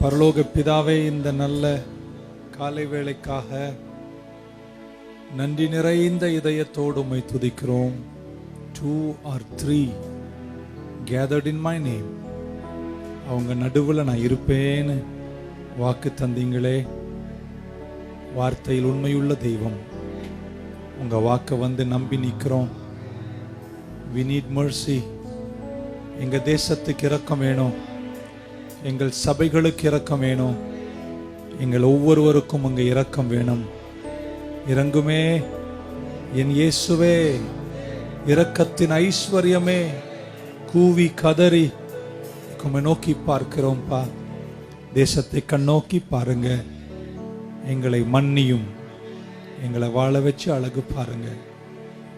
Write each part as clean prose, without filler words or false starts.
பரலோக பிதாவே, இந்த நல்ல காலை வேளைக்காக நன்றி நிறைந்த இதயத்தோடு உம்மை துதிக்கிறோம். 2 or 3 gathered in my name, அவங்க நடுவில் நான் இருப்பேன்னு வாக்கு தந்தீங்களே. வார்த்தையில் உண்மையுள்ள தெய்வம், உங்க வாக்க வந்து நம்பி நிற்கிறோம். we need mercy. எங்க தேசத்துக்கு இரக்கம் வேணும், எங்கள் சபைகளுக்கு இரக்கம் வேணும், எங்கள் ஒவ்வொருவருக்கும் உங்க இரக்கம் வேணும். இறங்குமே என் இயேசுவே, இரக்கத்தின் ஐஸ்வர்யமே, கூவி கதறி உம்மை நோக்கி பார்க்கிறோம்பா. தேசத்தை கண்ணோக்கி பாருங்க, எங்களை மன்னியும், எங்களை வாழ வச்சு அழகு பாருங்க.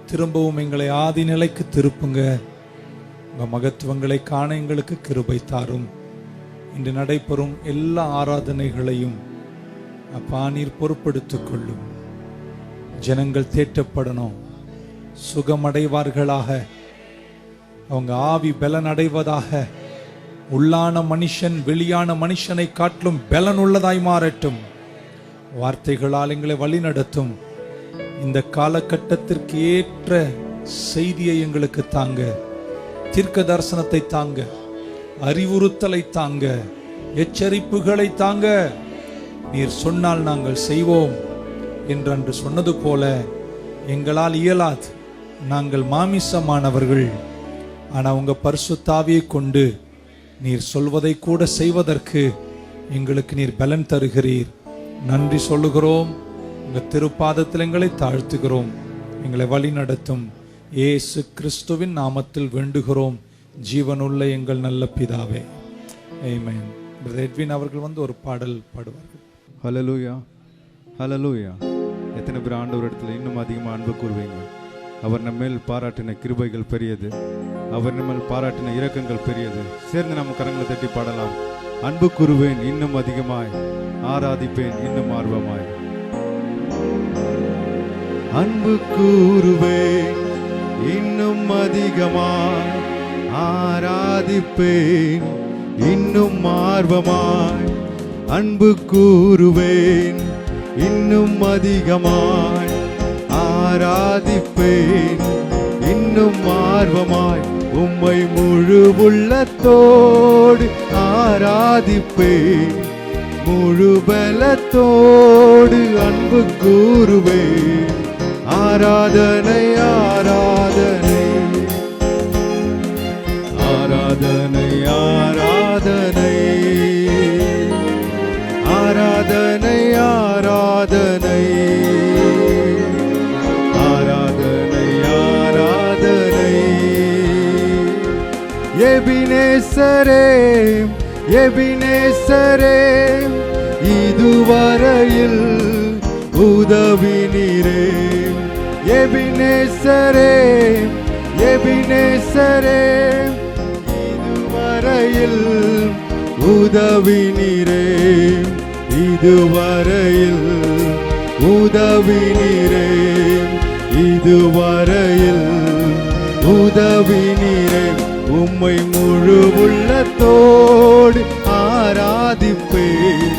திரும்பவும் எங்களை ஆதி நிலைக்கு திருப்புங்க. உங்க மகத்துவங்களை காண எங்களுக்கு கிருபை தாரும். இன்று நடைபெறும் எல்லா ஆராதனைகளையும் அப்பா நீர் பொறுப்படுத்திக் கொள்ளும். ஜனங்கள் தேற்றப்படணும், சுகமடைவார்களாக, அவங்க ஆவி பலன் அடைவதாக. உள்ளான மனுஷன் வெளியான மனுஷனை காட்டிலும் பலன் உள்ளதாய் மாறட்டும். வார்த்தைகளால் எங்களை வழி நடத்தும். இந்த காலகட்டத்திற்கு ஏற்ற செய்தியை எங்களுக்கு தாங்க, தீர்க்க தரிசனத்தை தாங்க, அறிவுறுத்தலை தாங்க, எச்சரிப்புகளை தாங்க. நீர் சொன்னால் நாங்கள் செய்வோம் என்று சொன்னது போல எங்களால் இயலாது, நாங்கள் மாமிசமானவர்கள். ஆனால் உங்க பரிசுத்த ஆவியை கொண்டு நீர் சொல்வதை கூட செய்வதற்கு எங்களுக்கு நீர் பலன் தருகிறீர். நன்றி சொல்லுகிறோம். உங்க திருப்பாதத்தில் எங்களை தாழ்த்துகிறோம். எங்களை வழி நடத்தும் இயேசு கிறிஸ்துவின் நாமத்தில் வேண்டுகிறோம், ஜீவனுள்ள எங்கள் நல்ல பிதாவே, ஆமென். பிரதர் எட்வின் அவர்கள் வந்து ஒரு பாடல் பாடுவார்கள். ஹல்லேலூயா, ஹல்லேலூயா. எத்தனை பேர் ஆண்டவர் இடத்துல இன்னும் அதிகமாக அன்பு கூறுவீங்க? அவர் நம்ம மேல் பாராட்டின கிருபைகள் பெரியது, அவர் நம்ம மேல் பாராட்டின இரக்கங்கள் பெரியது. சேர்ந்து நம்ம கரங்களை தட்டி பாடலாம். அன்பு கூறுவேன் இன்னும் அதிகமாய், ஆராதிப்பேன் இன்னும் ஆர்வமாய். அன்பு கூறுவேன் இன்னும் அதிகமாய், ஆராதிப்பேன் இன்னும் ஆர்வமாய். அன்பு கூறுவேன் இன்னும் அதிகமாய், ஆராதிப்பேன் இன்னும் ஆர்வமாய். உம்மை முழு உள்ளத்தோடு ஆராதிப்பேன், முழு பலத்தோடு அன்பு கூறுவேன். ஆராதனை ஆராதனை ஆராதனை ஆராதனை ஆராதனை ஆராதனை ஆராதனை ஆராதனை. எபினேசரே எபினேசரே, இதுவரையில் உதவி நீரே. எபினேசரே எபினேசரே, இதுவரையில் உதவி நீரே. இதுவரையில் உதவி நீரே, இதுவரையில் உதவி நீரே. உம்மை முழு உள்ளத்தோடு ஆராதிப்பேன்,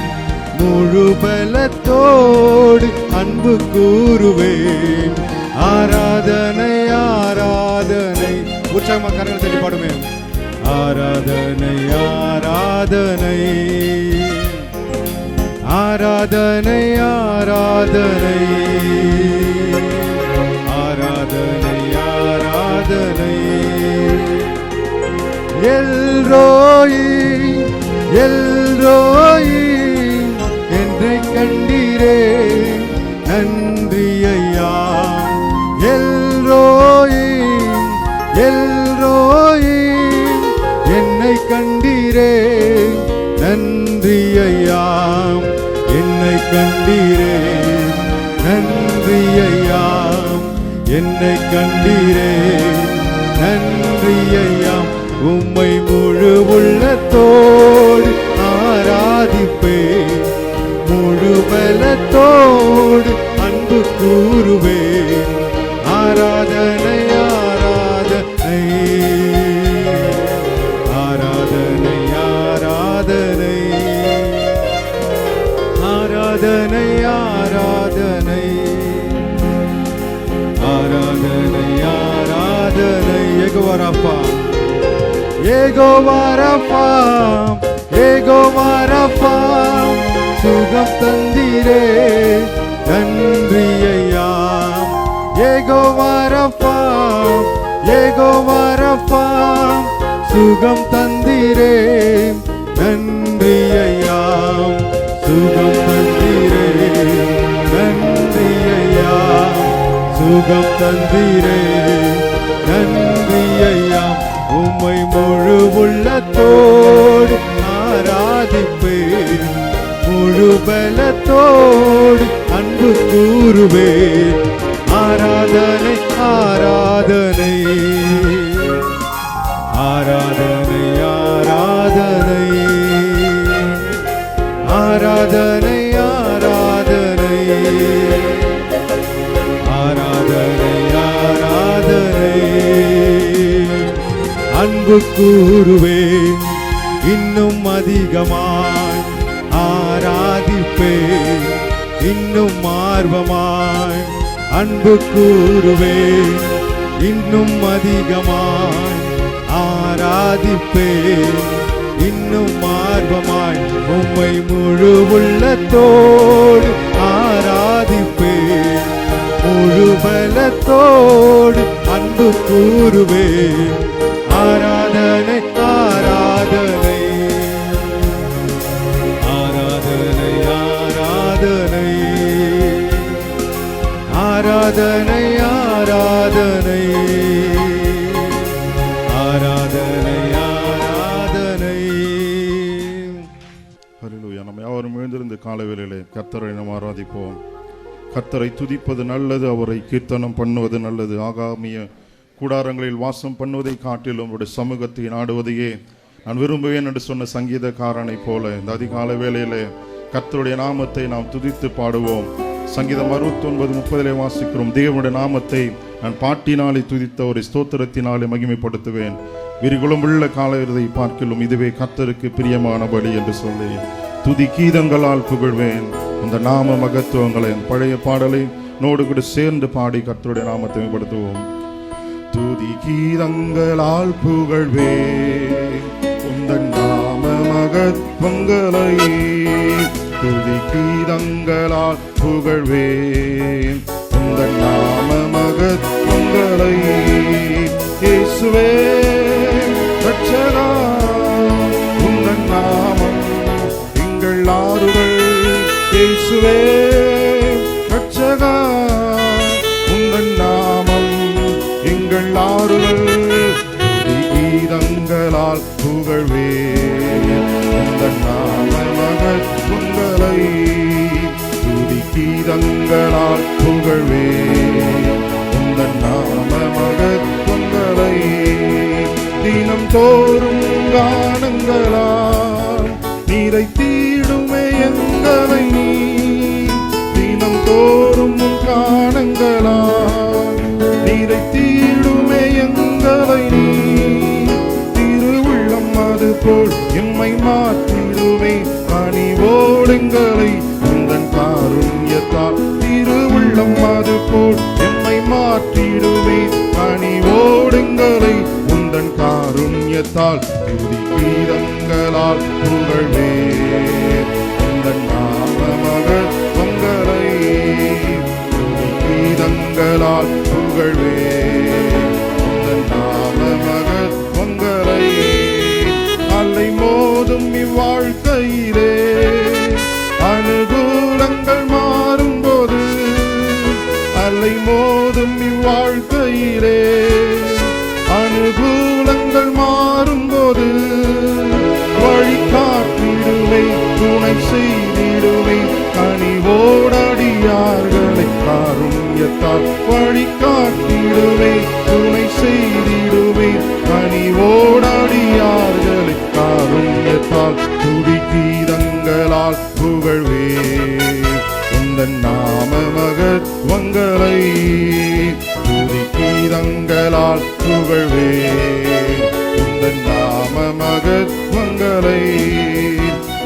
முழு பலத்தோடு அன்பு கூறுவேன். ஆராதனை ஆராதனை. உற்சாகமாக கரங்களை தட்டி பாடுமே. ஆராதனை ஆராதனை ஆராதனை ஆராதனை ஆராதனை ஆராதனை. எல்ரோயி எல்ரோயி, என்னை கண்டீரே நன்றி ஐயா. எல்ரோயி எல்ரோயி, என்னை கண்டீரே நன்றி ஐயா. என்னை கண்டீரே நன்றி ஐயா. என்னை கண்டீரே நன்றி ஐயா. உம்மை முழு உள்ளத்தோடு ஆராதிப்பேன், முழு பலத்தோடு அன்பு கூறுவேன். ஆராதனை ஆராதனை ஆராதனை ஆராதனை யெகோவா ராஃபா, யெகோவா ராஃபா, யெகோவா ராஃபா, சுகம் தந்தீரே நன்றி ஐயா. யெகோவா ராஃபா, யெகோவா ராஃபா, சுகம் தந்தீரே நன்றி ஐயா. சுகம் தந்தீரே நன்றி ஐயா. சுகம் தந்தீரே நன்றி ஐயா. உம்மை முழு உள்ளத்தோடு ஆராதிப்பேன், முழு பலத்தோடு அன்பு கூறுவேன். ஆராதனை ஆராதனை ஆராதனை ஆராதனை ஆராதனை ஆராதனை ஆராதனை ஆராதனை. அன்பு கூறுவேன் இன்னும் அதிகமாய், ஆராதிப்பேன் இன்னும் ஆர்வமாய். அன்பு கூறுவேன் இன்னும் அதிகமாய், ஆராதிப்பேன் இன்னும் ஆர்வமாய். உம்மை முழு உள்ளத்தோடு ஆராதிப்பேன், முழு பலத்தோடு அன்பு கூறுவேன். ஆராதனை ஆராதனை ஆராதனை ஆராதனை ஆராதனை ஆராதனை ஆராதனை ஆராதனை. ஹல்லேலூயா. நம்ம யாவரும் எழுந்திருந்து காலை வேளையிலே கர்த்தரை நாம் ஆராதிப்போம். கர்த்தரை துதிப்பது நல்லது, அவரை கீர்த்தனம் பண்ணுவது நல்லது. ஆகாமிய கூடாரங்களில் வாசம் பண்ணுவதை காட்டிலும் அவருடைய சமூகத்தை நாடுவதையே நான் விரும்புவேன் என்று சொன்ன சங்கீதக்காரனை போல இந்த அதிகாலை வேளையிலே கர்த்தருடைய நாமத்தை நாம் துதித்து பாடுவோம். சங்கீதம் 69:30 வாசிக்கிறோம், தேவனுடைய நாமத்தை நான் பாட்டினாலே துதித்த ஒரு ஸ்தோத்திரத்தினாலே மகிமைப்படுத்துவேன். விரிகுளமுள்ள காலத்தை பார்க்கிலும் இதுவே கர்த்தருக்கு பிரியமான பலி என்று சொல்லி துதி கீதங்களால் புகழ்வேன் அந்த நாம மகத்துவங்களை. பழைய பாடலை நோடு கூட சேர்ந்து பாடி கர்த்தருடைய நாமத்தை மேம்படுத்துவோம். துதி கீதங்களால் புகழ்வேன் உந்தன் நாம மகத்துவங்களை. துதி கீதங்களால் புகழ்வேன் உந்தன் நாம மகத்துவங்களை. இயேசுவே ரட்சகா, உந்தன் நாமம் எங்கள் ஆறுதல். இயேசுவே ரட்சகா, உந்தன் நாமம் எங்கள் ஆறுதல். துதி கீதங்களால் புகழ்வேன் உந்தன் நாம மகத்துவங்களை. துதி கீதங்களால் புகழ்வேன் உந்தன் நாம மகத்துவங்களை. தினம் தோறும் கானங்களால் நீரை தீடுமே எங்களை நீ. தினம் தோறும் கானங்களால் நீரை தீடுமே எங்களை நீ. திருவுள்ளம் அது போல் எம்மை மாற்றிடுமே பணிவோடுங்களை உந்தன் காருண்யத்தால். திருவுள்ளம் அது போல் எம்மை மாற்றிடுமே பணிவோடுங்களை உந்தன் காருண்யத்தால். துதி கீதங்களால் புகழ்வேன் உந்தன் நாம மகத்துவங்களை. துதி கீதங்களால் புகழ்வேன் உந்தன் நாம மகத்துவங்களை. அலை மோதும் இவ்வாழ்க்கையிலே அனுகூலங்கள் மாறும்போது. அலை மோதும் இவ்வாழ்க்கையிலே அனுகூலங்கள் மாறும்போது. வழிகாட்டிடுவே துணை செய்திடுவே கனிவோடடியார்களை காருண்யத்தால். வழிகாட்டிடுவே துணை செய்திடுவே கனிவோடடியார்களை காருண்யத்தால். துதி கீதங்களால் புகழ்வேன் உந்தன் நாம மகத்துவங்களை. துதி கீதங்களால் புகழ்வேன் உந்தன் நாம மகத்துவங்களை.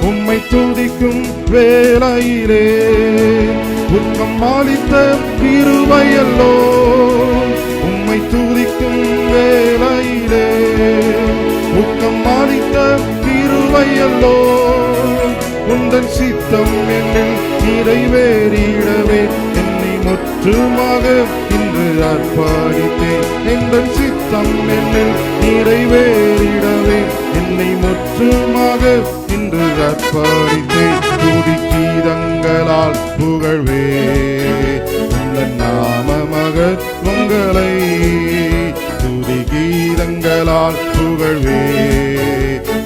உம்மை துதிக்கும் வேளையிலே உன்னம் அளித்த கிருபையல்லோ. உம்மை துதிக்கும் வேளை இல்லையல்லோ, உந்தன் சித்தம் என்னில் நிறைவேறிடவே என்னை முற்றுமாக இன்று அர்ப்பணித்தேன். எந்தன் சித்தம் என்னில் நிறைவேறிடவே என்னை முற்றுமாக இன்று அர்ப்பணித்தேன். துதி கீதங்களால் புகழ்வே உந்தன் நாம மகத்துவங்களை, துதி கீதங்களால் புகழ்வே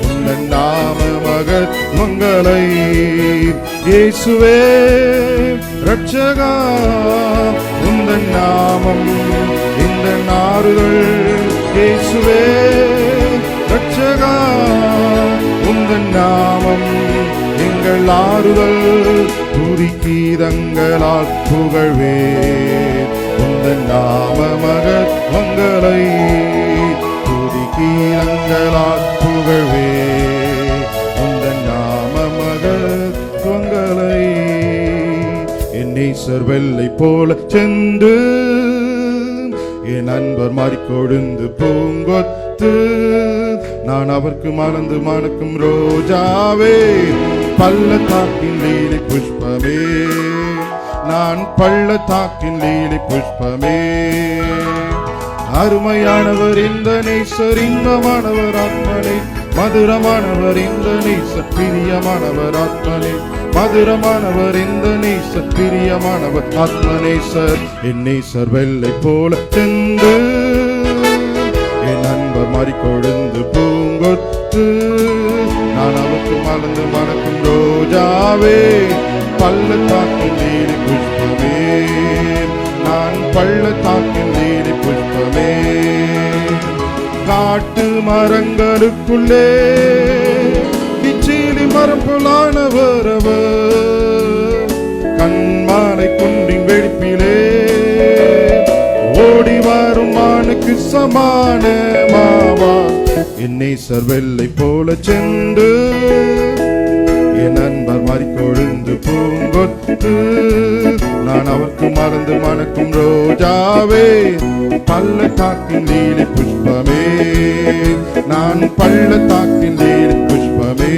உந்தன் நாம மகத்துவங்களை. இயேசுவே ரட்சகா, உந்தன் நாமம் இந்த ஆறுதல். இயேசுவே ரட்சகா, உந்தன் நாமம் எங்கள் ஆறுதல். துதி கீதங்களால் புகழ்வே உந்தன் நாம மகத்துவங்களை, துதி கீதங்களால் புகழ்வே உந்தன் நாம மகத்துவங்களை. என் நேசர் வெள்ளை போல சென்று என் அன்பர் மாறிக்கொழுந்து பூங்கொத்து, நான் அவருக்கு மறந்து மணக்கும் ரோஜாவே, பள்ளத்தாக்கின் லீலை புஷ்பமே, நான் பள்ளத்தாக்கின் லீலை புஷ்பமே. அருமையானவர் இந்த நேசர், இன்பமானவர் ஆத்மனே, மதுரமானவர் இந்த நேசர், பிரியமானவர் ஆத்மனே, மதுரமானவர் இந்த நேசர், பிரியமானவர் ஆத்மநேசர். என் நேசர் வெள்ளை போல சென்று என் அன்பர் மாறிக்கொழுந்து பூங்கொத்து, நான் அவருக்கு மலர்ந்து மணக்கும் ரோஜாவே, பள்ளத்தாக்கின் லீலை புஷ்பமே, நான் பள்ளத்தாக்கின் லீலை புஷ்பமே. காட்டு மரங்களுக்குள்ளே இச்சீலி மரம் போலானவர் அவர், கண்மாலை குன்றின் வெடிப்பிலே ஓடி வரும் மானுக்கு சமான மாவா. என் நேசர் வெள்ளை போல சென்று என் அன்பர் மாறிக்கொழுந்து பூங்கொத்து, நான் அவருக்கு மறந்து மணக்கும் ரோஜாவே, பள்ளத்தாக்கின் லீலை புஷ்பமே, நான் பள்ளத்தாக்கின் லீலை புஷ்பமே.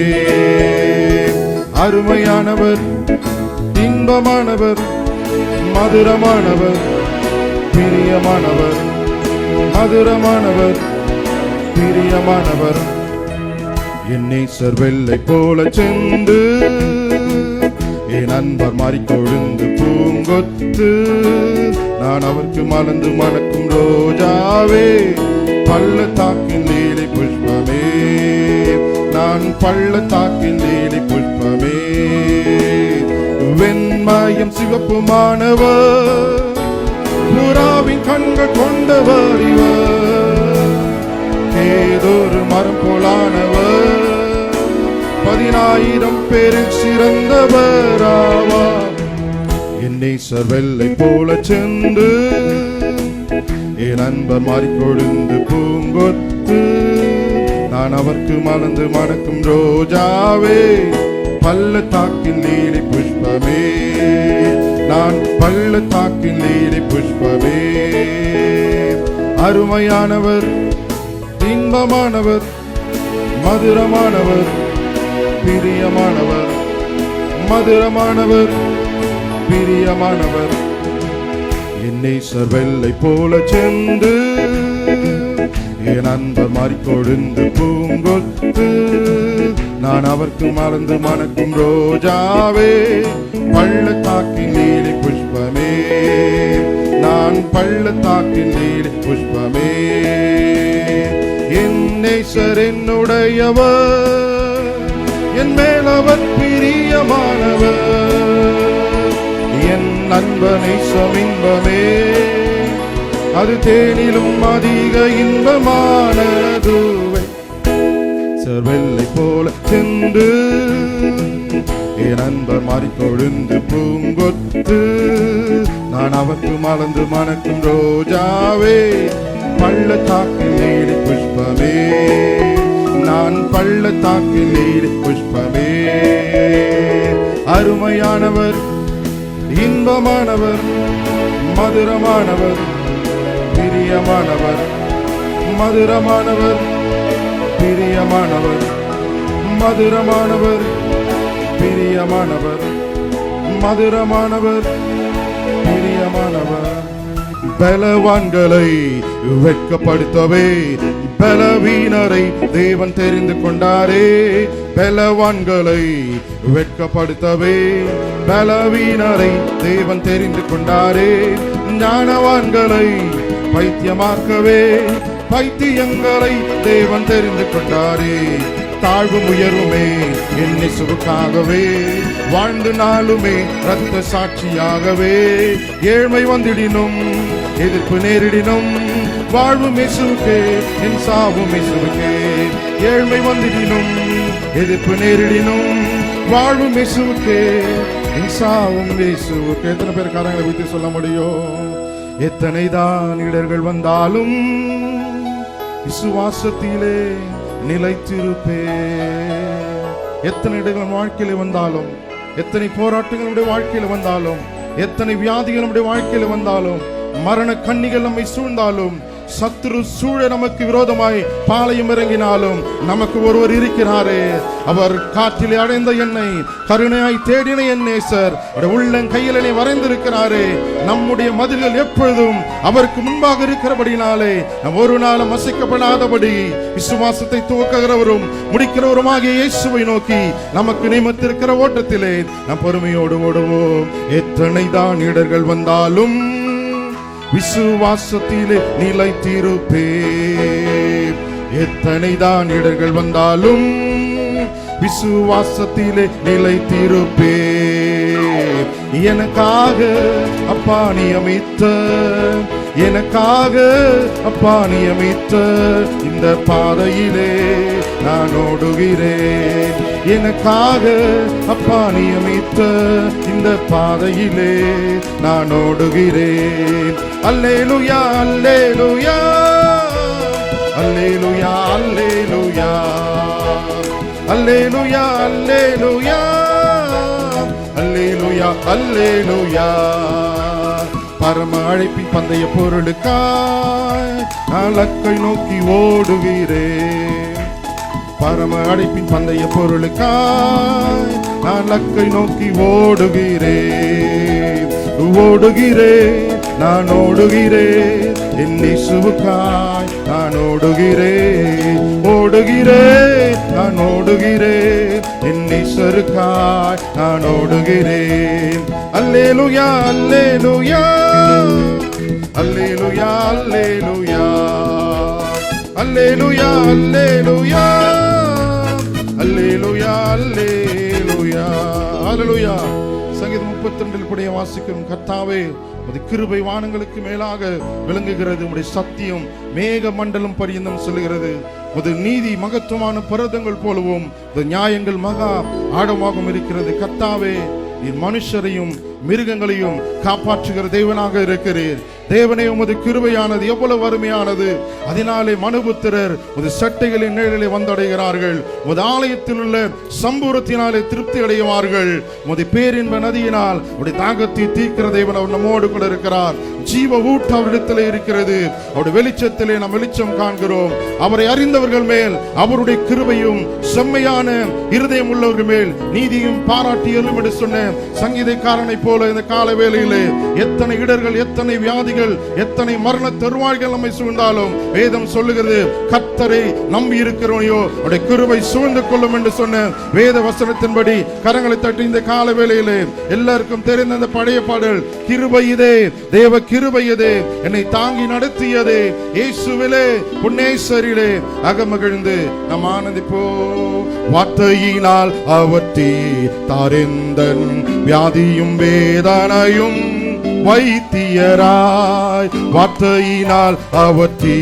அருமையானவர், இன்பமானவர், மதுரமானவர், பிரியமானவர், மதுரமானவர், பிரியமானவர். என் நேசர் வெள்ளை போல சென்று என் அன்பர் மாறிக்கொழுந்து பூங்கொத்து, நான் அவருக்கு மலர்ந்து மணக்கும் ரோஜாவே, பள்ளத்தாக்கின் லீலை புஷ்பமே, நான் பள்ளத்தாக்கின் லீலை புஷ்பமே. வெண்மயம் சிவப்புமானவர், புறாவின் கண்கள் கொண்டவர் இவர், ஏதொரு மரம் போலானவர், 10,000 பேரில் சிறந்தவர் ஆவார். என் நேசர் வெள்ளை போல சென்று என் அன்பர் மாறிக்கொழுந்து பூங்கொத்து, நான் அவருக்கு மலர்ந்து மணக்கும் ரோஜாவே, பள்ளத்தாக்கின் லீலை புஷ்பமே, நான் பள்ளத்தாக்கின் லீலை புஷ்பமே. அருமையானவர், இன்பமானவர், மதுரமானவர், பிரியமானவர், மதுரமானவர், பிரியமானவர். என் நேசர் வெள்ளை போல சென்று என் அன்பர் மாறிக்கொழுந்து பூங்கொத்து, நான் அவருக்கு மறந்து மணக்கும் ரோஜாவே, பள்ளத்தாக்கின் லீலை புஷ்பமே, நான் பள்ளத்தாக்கின் லீலை புஷ்பமே. என் நேசர் என்னுடையவர், என் மேலவர் பிரியமானவர், என் நண்பனை சமின்பமே, அது தேனிலும் அதிக இன்பமானதுவை. வெள்ளை போல சென்று என் அன்பர் மாறிக்கொழுந்து பூங்கொத்து, நான் அவருக்கு மலர்ந்து மணக்கும் ரோஜாவே, பள்ளத்தாக்கின் லீலை புஷ்பமே, நான் பள்ளத்தாக்கின் லீலை புஷ்பமே. அருமையானவர், இன்பமானவர், மதுரமானவர், பிரியமானவர், மதுரமானவர், பிரியமானவர், மதுரமானவர், பிரியமானவர், மதுரமானவர், பிரியமானவர். பலவான்களை வெட்கப்படுத்தவே பலவீனரை தேவன் தெரிந்து கொண்டாரே. பலவான்களை வெட்கப்படுத்தவே பலவீனரை தேவன் தெரிந்து கொண்டாரே. ஞானவான்களை பைத்தியமாக்கவே பைத்தியங்களை தேவன் தெரிந்து கொண்டாரே. தாழ்வும் உயர்வுமே என் இயேசுவுக்காகவே, வாழ்ந்து நாளுமே ரத்த சாட்சியாகவே. ஏழ்மை வந்திடினும் எதிர்ப்பு நேரிடினும் வாழ்வும் இயேசுவுக்கே, என் சாவும் இயேசுவுக்கே. ஏழ்மை வந்திடினும் எதிர்ப்பு நேரிடினும் வாழ்வும் இயேசுவுக்கே, என் சாவும் இயேசுவுக்கே. எத்தனை பேர் காரங்களை வைத்து சொல்ல முடியும்? எத்தனை தான் இடர்கள் வந்தாலும் விசுவாசத்திலே நிலைத்திருப்பே. எத்தனை இடங்கள் வாழ்க்கையில வந்தாலும், எத்தனை போராட்டங்கள் நம்முடைய வாழ்க்கையில வந்தாலும், எத்தனை வியாதிகள் நம்முடைய வாழ்க்கையில வந்தாலும், மரண கண்ணிகள் நம்மை சூழ்ந்தாலும், சத்துரு சூழ நமக்கு விரோதமாய் பாளையம் இறங்கினாலும், நமக்கு ஒருவர் இருக்கிறாரே. அவர் காற்றிலே அடைந்த என்னை கருணையாய் தேடின என் நேசர் உள்ளங்கையிலே வரைந்திருக்கிறாரே. நம்முடைய மதில்கள் எப்பொழுதும் அவருக்கு முன்பாக இருக்கிறபடினாலே நம் ஒரு நாளும் அசைக்கப்படாதபடி விசுவாசத்தை துவக்குகிறவரும் முடிக்கிறவருமாகிய இயேசுவை நோக்கி நமக்கு நியமித்திருக்கிற ஓட்டத்திலே நாம் பொறுமையோடு ஓடுவோம். எத்தனை தான் இடர்கள் வந்தாலும் விசுவாசத்திலே நிலைத்திருப்பே. எத்தனை தான் இடர்கள் வந்தாலும் விசுவாசத்திலே நிலைத்திருப்பே. எனக்காக அப்பா நியமித்த, எனக்காக அப்பா நியமித்த இந்த பாதையிலே நான் ஓடுகிறேன். எனக்காக அப்பா நியமித்த இந்த பாதையிலே நான் ஓடுகிறேன். அல்லேலூயா அல்லேலூயா அல்லேலூயா அல்லேலூயா அல்லேலூயா அல்லேலூயா அல்லேலூயா அல்லேலூயா. பரம அழைப்பின் பந்தய பொருளுக்காய் நான் லக்கை நோக்கி ஓடுகிறேன். பரம அழைப்பின் பந்தய பொருளுக்காய் நான் லக்கை நோக்கி ஓடுகிறேன். ஓடுகிறேன் நான் ஓடுகிறேன் என் இயேசுவுக்காய் நான் ஓடுகிறேன். ஓடுகிறேன் நான் ஓடுகிறேன் என் நேசருக்காய் நான் ஓடுகிறேன். அல்லேலூயா அல்லேலூயா அல்லேலூயா அல்லேலூயா அல்லேலூயா அல்லேலூயா அல்லேலூயா அல்லேலூயா அல்லேலூயா. சங்கீதம் 32 வாசிக்கிறோம். கர்த்தாவே உம்முடைய கிருபை வானங்களுக்கு மேலாக விளங்குகிறது. உம்முடைய சத்தியம் மேக மண்டலம் பரியந்தம் சொல்லுகிறது. உமது நீதி மகத்துவமான பர்வதங்கள் போலவும் உமது நியாயங்கள் மகா ஆழமாகவும் இருக்கிறது. கர்த்தாவே நீர் மனுஷரையும் மிருகங்களையும் காப்பாற்றுகிற தேவனாக இருக்கிறீர். தேவனே உமது கிருபையானது எவ்வளவு அருமையானது. அதனாலே மனுபுத்திரர் உமது சட்டைகளின் நிழலிலே வந்தடைகிறார்கள். உமது ஆலயத்தில் உள்ள சம்பூரத்தினாலே திருப்தி அடைவார்கள். உமது பேரின்ப நதியினால் உடைய தாகத்தை தீர்க்கிற தேவன் அவர் நம்மோடு கூட இருக்கிறார். ஜீவ ஊட்டு அவரிடத்திலே இருக்கிறது. அவருடைய வெளிச்சத்திலே நாம் வெளிச்சம் காண்கிறோம். அவரை அறிந்தவர்கள் மேல் அவருடைய கிருபையும் செம்மையான இருதயம் உள்ளவர்கள் மேல் நீதியும் பாராட்டி எழும் என்று சொன்ன சங்கீதக்காரனை போல இந்த கால வேளையிலே எத்தனை இடர்கள், எத்தனை வியாதிகள், எத்தனை மரண தருவாய்கள் நம்மை சூழ்ந்தாலும் வேதம் சொல்லுகிறது, கர்த்தரை நம்பி இருக்கிறவனையோ அவருடைய கிருபை சூழ்ந்து கொள்ளும் என்று சொன்ன வேத வசனத்தின்படி கரங்களை தட்டி இந்த கால வேளையிலே எல்லாருக்கும் தெரிந்த அந்த பழைய பாடல், கிருபை இதே தேவ கிருபை இதே என்னை தாங்கி நடத்தியதே இயேசுவிலே புன்னேஸ்வரிலே அகமகிழ்ந்து நாம் ஆனந்திப்போ. வார்த்தையினால் அவற்றி தாரெந்தன் வியாதியும் வேதனையும் வைத்தியராய். வார்த்தையினால் அவற்றி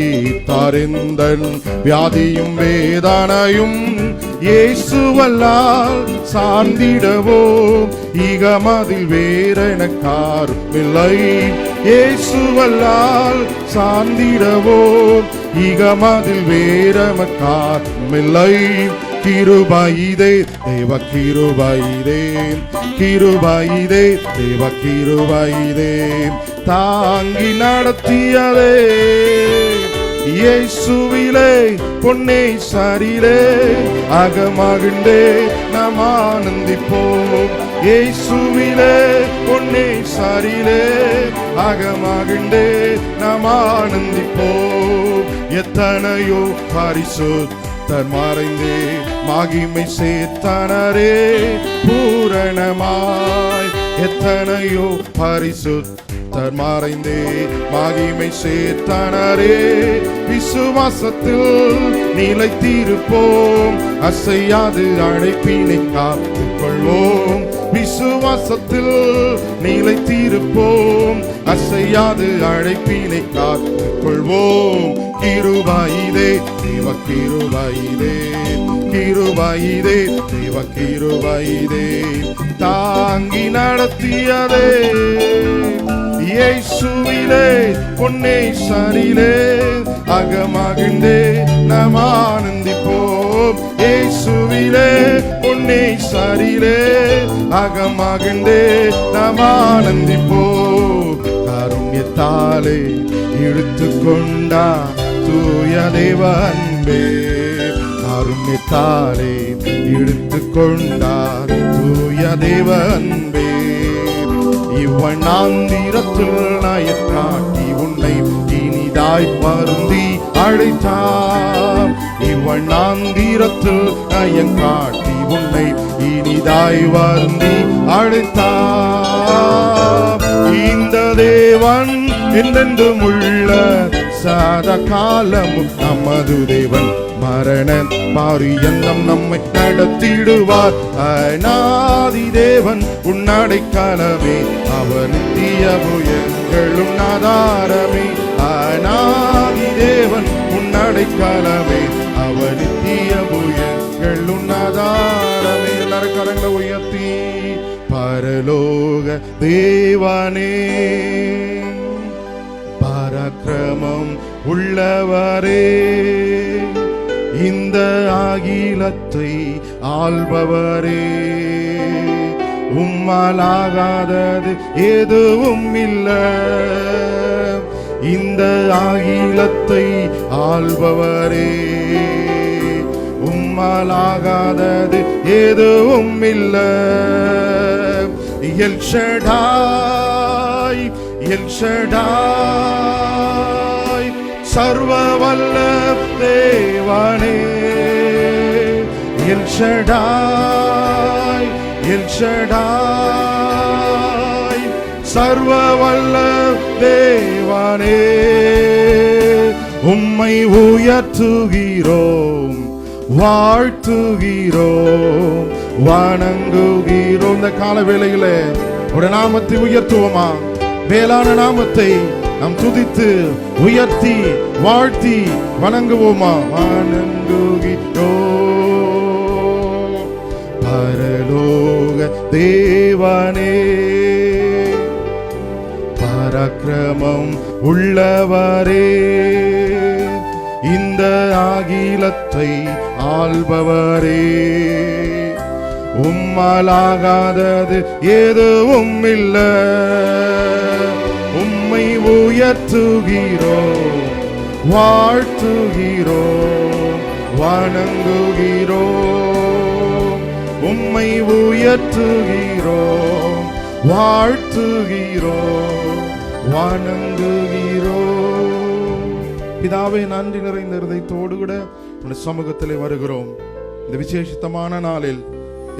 தாரெந்தன் வியாதியும் வேதனையும் இயேசுவல்லால் சார்ந்திடவோ இகமதில் வேறெனக்காருமில்லை. இயேசுவல்லால் சார்ந்திடவோ இகமதில் வேறெனக்காருமில்லை. கிருபையிதே தேவ கிருபையிதே கிருபையிதே தேவ கிருபையிதே தாங்கி நடத்தியதே இயேசுவிலே பொன்னே சாரிலே அகமகிழ்ந்தே நாம் ஆனந்திப்போம். இயேசுவிலே பொன்னே சாரிலே அகமகிழ்ந்தே நாம் ஆனந்திப்போம். எத்தனையோ பரிசுத்தர் மறைந்தே மகிமை சேர்த்தனரே பூரணமாய். எத்தனையோ பரிசுத்தர் மறைந்தே மகிமை சேர்த்தனரே. விசுவாசத்தில் நிலைத்திருப்போம், அசையாது அழைப்பினை காத்துக் கொள்வோம். விசுவாசத்தில் நிலைத்திருப்போம், அசையாது அழைப்பினை காத்துக் கொள்வோம். கிருபையிலே தேவ கிருபையிலே, கிருபையிலே தேவ கிருபையிலே தாங்கி நடத்தியதே. இயேசுவிலே பொன்னே சாரிலே அகமகிழ்ந்தே நாம் ஆனந்திப்போம். இயேசுவிலே பொன்னே சாரிலே அகமகிழ்ந்தே நாம் ஆனந்திப்போம். காருண்யத்தாலே இழுத்துக்கொண்டா தூய தேவ அன்பே, காருண்யத்தாலே இழுத்துக்கொண்டார் தூய தேவ அன்பே. இவ்வண்ணாந்திரத்தில் நாயர் காட்டி உன்னை இனிதாய் வருந்தி அழைத்தார். இவ்வண்ணாந்திரத்தில் நாயர் காட்டி உன்னை இனிதாய் வருந்தி அழைத்தார். இந்த தேவன் என்றென்றும் உள்ள சதா காலமும் நமது தேவன். மரண மாரியந்தம் நம்மை நடத்திடுவார். அநாதி தேவன் உன்னடைக்கலமே, அவர் நித்திய புயங்களும் ஆதாரமே. அநாதி தேவன் உன்னடைக்கலமே, அவர் நித்திய புயங்களும் ஆதாரமே. எல்லாரும் கரங்களை உயர்த்தி பரலோக தேவனே பராக்கிரமம் உள்ளவரே, இந்த அகிலத்தை ஆள்பவரே, உம்மாலாகாதது எதுவும் இல்லை. இந்த அகிலத்தை ஆள்பவரே, உம்மாலாகாதது எதுவும் இல்லை. எல் ஷடாய், எல் ஷடாய் சர்வ வல்ல தேவனே. எல் ஷடாய், எல் ஷடாய் சர்வ வல்ல தேவனே. உம்மை உயர்த்துகிறோம், வாழ்த்துகிறோம், வணங்குகிறோம். இந்த கால வேளையிலே உடைய நாமத்தை உயர்த்துவோமா? மேலான நாமத்தை நாம் துதித்து உயர்த்தி வாழ்த்தி வணங்குவோமா? வணங்குகிறோம். பரலோக தேவனே பராக்கிரமம் உள்ளவரே, இந்த அகிலத்தை ஆள்பவரே, உம்மாலாகாதது எதுவும் இல்லை. உம்மை உயர்த்துகிறோம், வாழ்த்துகிறோம், வணங்குகிறோம். உம்மை உயர்த்துகிறோம், வாழ்த்துகிறோம், வணங்குகிறோம். பிதாவே, நன்றி நிறைந்த இருதயத்தோடு கூட உடைய சமூகத்திலே வருகிறோம். இந்த விசேஷித்தமான நாளில்,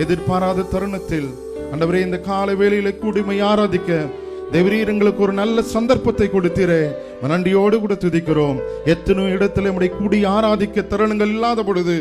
எதிர்பாராத தருணத்தில் ஆண்டவரே, இந்த கால வேளையில கூடிமை ஆராதிக்க தேவரீர் எங்களுக்கு ஒரு நல்ல சந்தர்ப்பத்தை கொடுத்தீரே, நன்றியோடு கூட துதிக்கிறோம். எத்தனை இடத்துல நம்முடைய கூடி ஆராதிக்க தருணங்கள் இல்லாத பொழுது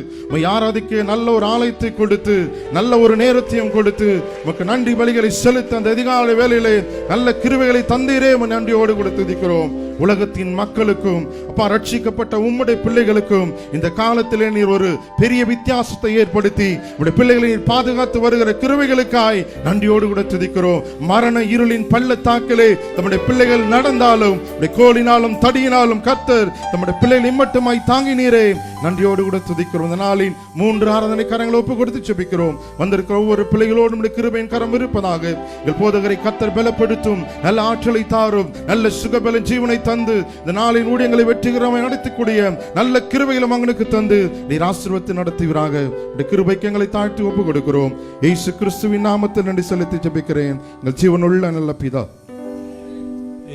ஆராதிக்க நல்ல ஒரு ஆலயத்தை கொடுத்து நல்ல ஒரு நேரத்தையும் கொடுத்து உமக்கு நன்றி பலிகளை செலுத்த அந்த அதிகாலை வேளையிலே நல்ல கிருபைகளை தந்தீரே, நன்றியோடு கூட துதிக்கிறோம். உலகத்தின் மக்களுக்கும் அப்பா ரட்சிக்கப்பட்ட உம்முடைய பிள்ளைகளுக்கும் இந்த காலத்திலே நீர் ஒரு பெரிய வித்தியாசத்தை ஏற்படுத்தி உம்முடைய பிள்ளைகளை பாதுகாத்து வருகிற கிருபைகளுக்காய் நன்றியோடு கூட துதிக்கிறோம். மரண இருளின் பள்ளத்தாக்கிலே நம்முடைய பிள்ளைகள் நடந்தாலும் கோலின் கோலினாலும் தடியினாலும் கர்த்தர் நம்முடைய பிள்ளைகளை இம்மட்டுமாய் தாங்கினீரே, நன்றியோடு கூட துதிக்கிறோம். இந்த நாளின் 3 ஆராதனை கரங்களை ஒப்பு கொடுத்து ஜெபிக்கிறோம். வந்திருக்கிற ஒவ்வொரு பிள்ளைகளோடு நம்முடைய கிருபையின் கரம் இருப்பதாக. எங்கள் போதகரை கர்த்தர் பலப்படுத்தும், நல்ல ஆற்றலை தாரும், நல்ல சுகபல ஜீவனை தந்து இந்த நாளின் ஊழியங்களை வெற்றிகரமாய் நடத்தக்கூடிய நல்ல கிருபைகளை மகனுக்கு தந்து நீர் ஆசீர்வதித்து நடத்துவீராக. இந்த கிருபைக்கு எங்களை தாழ்த்தி ஒப்பு கொடுக்கிறோம். இயேசு கிறிஸ்துவின் நாமத்தில் நன்றி செலுத்தி ஜெபிக்கிறேன் எங்கள் ஜீவனுள்ள நல்ல பிதா.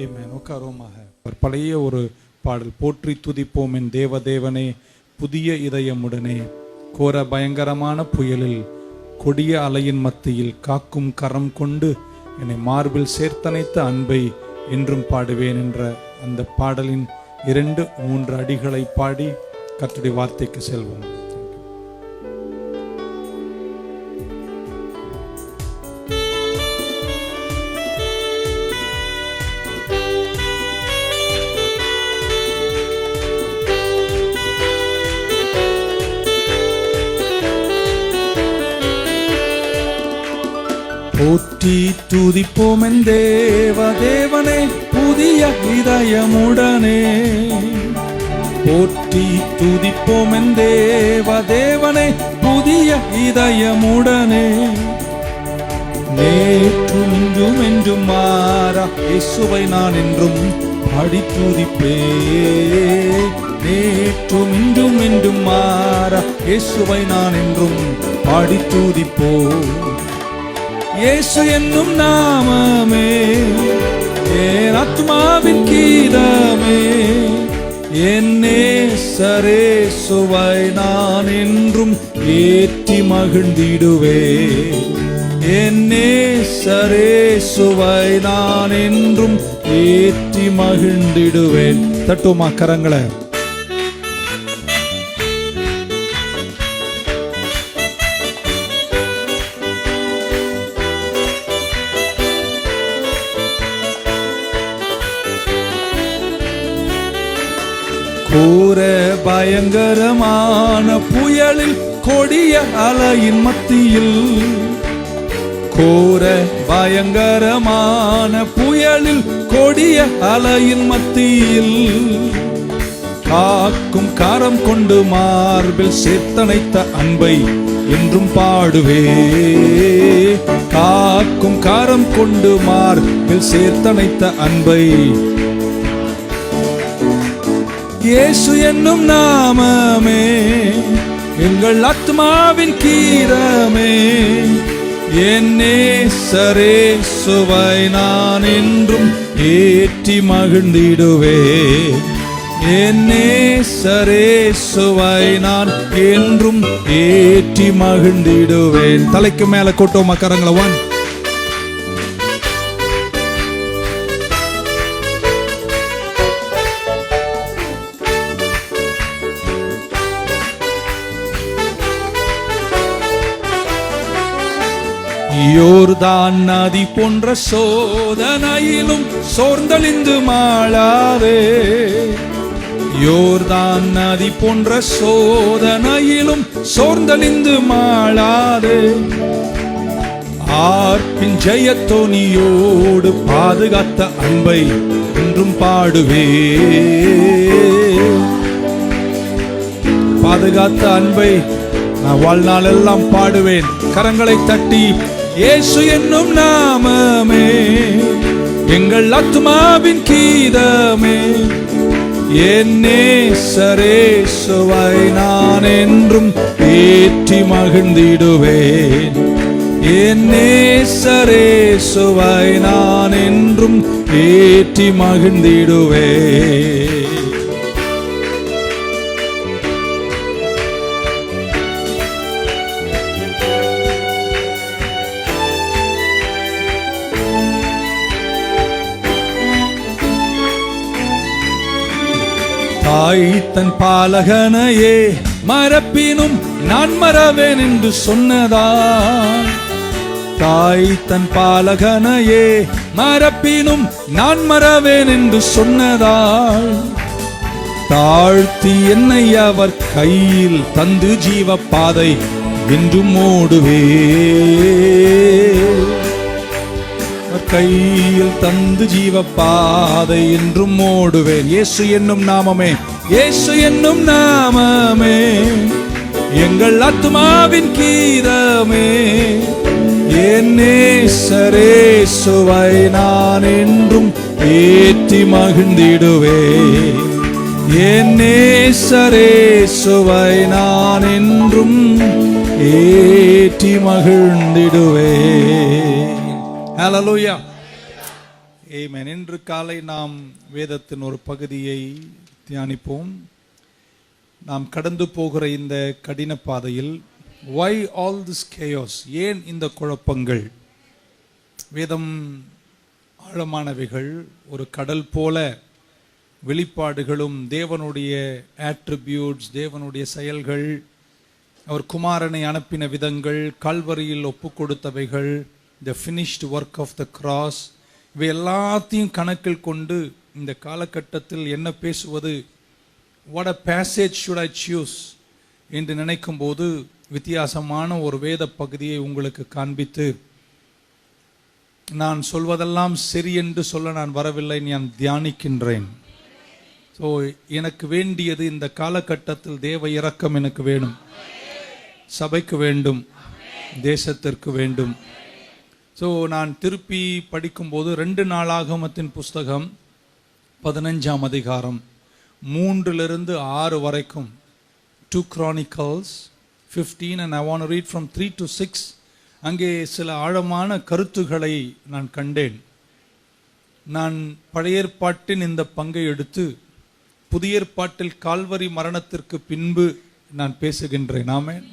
ஆமென். உட்காருவோமாக. ஒரு பழைய ஒரு பாடல், போற்றி துதிப்போம் என் தேவதேவனே புதிய இதயமுடனே, கோர பயங்கரமான புயலில் கொடிய அலையின் மத்தியில் காக்கும் கரம் கொண்டு என்னை மார்பில் சேர்த்தனைத்த அன்பை என்றும் பாடுவேன் என்ற அந்த பாடலின் 2-3 அடிகளை பாடி கர்த்தருடைய வார்த்தைக்கு செல்வோம். போற்றி துதிப்போம் என் தேவதேவனே புதிய இதயமுடனே, போற்றி துதிப்போம் என் தேவதேவனே புதிய இதயமுடனே, நேற்றும் இன்றும் என்றும் மாறா இயேசுவை நான் என்றும் பாடி துதிப்பேன். நேற்றும் இன்றும் என்றும் மாறா இயேசுவை நான் என்றும் பாடி துதிப்போம். இயேசு என்னும் நாமமே என் ஆத்துமாவின் கீதமே, என் நேசரேசுவை நான் என்றும் ஏற்றி மகிழ்ந்திடுவேன். என் நேசரேசுவை நான் என்றும் ஏற்றி மகிழ்ந்திடுவேன். தட்டுமா கரங்களை. கோர பயங்கரமான புயலில் கொடிய அலையின் மத்தியில், கோர பயங்கரமான புயலில் கொடிய அலையின் மத்தியில் காக்கும் கரம் கொண்டு மார்பில் சேர்த்தனைத்த அன்பை என்றும் பாடுவே. காக்கும் கரம் கொண்டு மார்பில் சேர்த்தனைத்த அன்பை, இயேசு என்னும் நாமமே எங்கள் ஆத்மாவின் கீதமே, என் நேசரேசுவை நான் என்றும் ஏற்றி மகிழ்ந்திடுவேன். என் நேசரேசுவை நான் என்றும் ஏற்றி மகிழ்ந்திடுவேன். தலைக்கு மேல கொட்டோமா கரங்களை. 1 யோர்தான் நதி போன்ற சோதனையிலும் சோர்ந்தழிந்து மாளாதே, யோர்தான் நதி போன்ற சோதனையிலும் சோர்ந்தழிந்து மாளாதே, ஆர்ப்பின் ஜெயத்தோனியோடு பாதுகாத்த அன்பை என்றும் பாடுவே. பாதுகாத்த அன்பை நான் வாழ்நாள் எல்லாம் பாடுவேன். கரங்களை தட்டி, இயேசு என்னும் நாமமே எங்கள் ஆத்துமாவின் கீதமே, என் நேசரேசுவை நான் என்றும் ஏற்றி மகிழ்ந்திடுவேன். என் நேசரேசுவை நான் என்றும் ஏற்றி மகிழ்ந்திடுவேன். தாய் தன் பாலகனையே மறப்பினும் நான் மறவேன் என்று சொன்னதா, தாய் தன் பாலகனையே மறப்பினும் நான் மறவேன் என்று சொன்னதால், தாழ்த்தி என்னை அவர் கையில் தந்து ஜீவ பாதை என்றும் ஓடுவே. கையில் தந்து ஜீவ பாதை என்றும் ஓடுவேன். இயேசு என்னும் நாமமே, இயேசு என்னும் நாமமே எங்கள் ஆத்துமாவின் கீதமே. என் நேசரேசுவை நான் என்றும் ஏற்றி மகிழ்ந்திடுவேன். என் நேசரேசுவை நான் என்றும் ஏற்றி மகிழ்ந்திடுவேன். ஹல்லேலூயா, ஆமென். இன்று காலை நாம் வேதத்தின் ஒரு பகுதியை தியானிப்போம். நாம் கடந்து போகிற இந்த கடின பாதையில் why all this chaos, ஏன் இந்த குழப்பங்கள்? வேதம் ஆழமானவைகள், ஒரு கடல் போல வெளிப்பாடுகளும் தேவனுடைய ஆட்ரிபியூட்ஸ், தேவனுடைய செயல்கள், அவர் குமாரனை அனுப்பின விதங்கள், கல்வரியில் ஒப்பு கொடுத்தவைகள், the finished work of the cross, இவை எல்லாத்தையும் கணக்கில் கொண்டு இந்த காலகட்டத்தில் என்ன பேசுவது, what a passage should I choose என்று நினைக்கும் போது வித்தியாசமான ஒரு வேத பகுதியை உங்களுக்கு காண்பித்து, நான் சொல்வதெல்லாம் சரி என்று சொல்ல நான் வரவில்லை, நான் தியானிக்கின்றேன். ஸோ எனக்கு வேண்டியது இந்த காலகட்டத்தில் தேவ இரக்கம் எனக்கு வேணும், சபைக்கு வேண்டும், தேசத்திற்கு வேண்டும். ஸோ நான் திருப்பி படிக்கும்போது 2 நாளாகமத்தின் புஸ்தகம் 15ஆம் அதிகாரம் 3 6 வரைக்கும், 2 Chronicles 15 and I want to read from 3 to 6. அங்கே சில ஆழமான கருத்துக்களை நான் கண்டேன். நான் பழைய ஏற்பாட்டின் இந்த பங்கை எடுத்து புதிய ஏற்பாட்டில் கால்வரி மரணத்திற்கு பின்பு நான் பேசுகின்றேன். ஆமென்.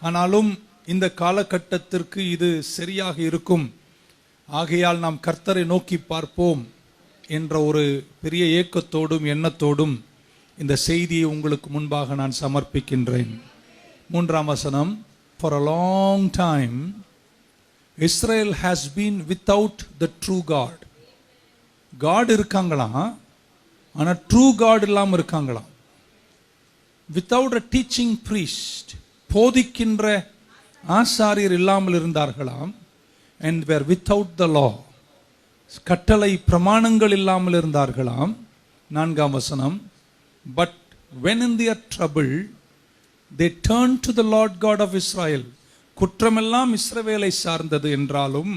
ஆனாலும் இந்த காலகட்டத்திற்கு இது சரியாக இருக்கும், ஆகையால் நாம் கர்த்தரை நோக்கி பார்ப்போம் என்ற ஒரு பெரிய ஏக்கத்தோடும் எண்ணத்தோடும் இந்த செய்தியை உங்களுக்கு முன்பாக நான் சமர்ப்பிக்கின்றேன். 3ஆம் வசனம், for a long time Israel has been without the true God. God இருக்காங்களாம், ஆனா ட்ரூ God இல்லாம இருக்காங்களாம். without a teaching priest, போதிக்கின்ற ஆசாரியர் இல்லாமல் இருந்தார்களாம். and were without the law, கட்டளை பிரமாணங்கள் இல்லாமல் இருந்தார்களாம். 4ஆம் வசனம், but when in their trouble they turned to the Lord God of Israel. குற்றமெல்லாம் இஸ்ரவேலை சார்ந்தது என்றாலும்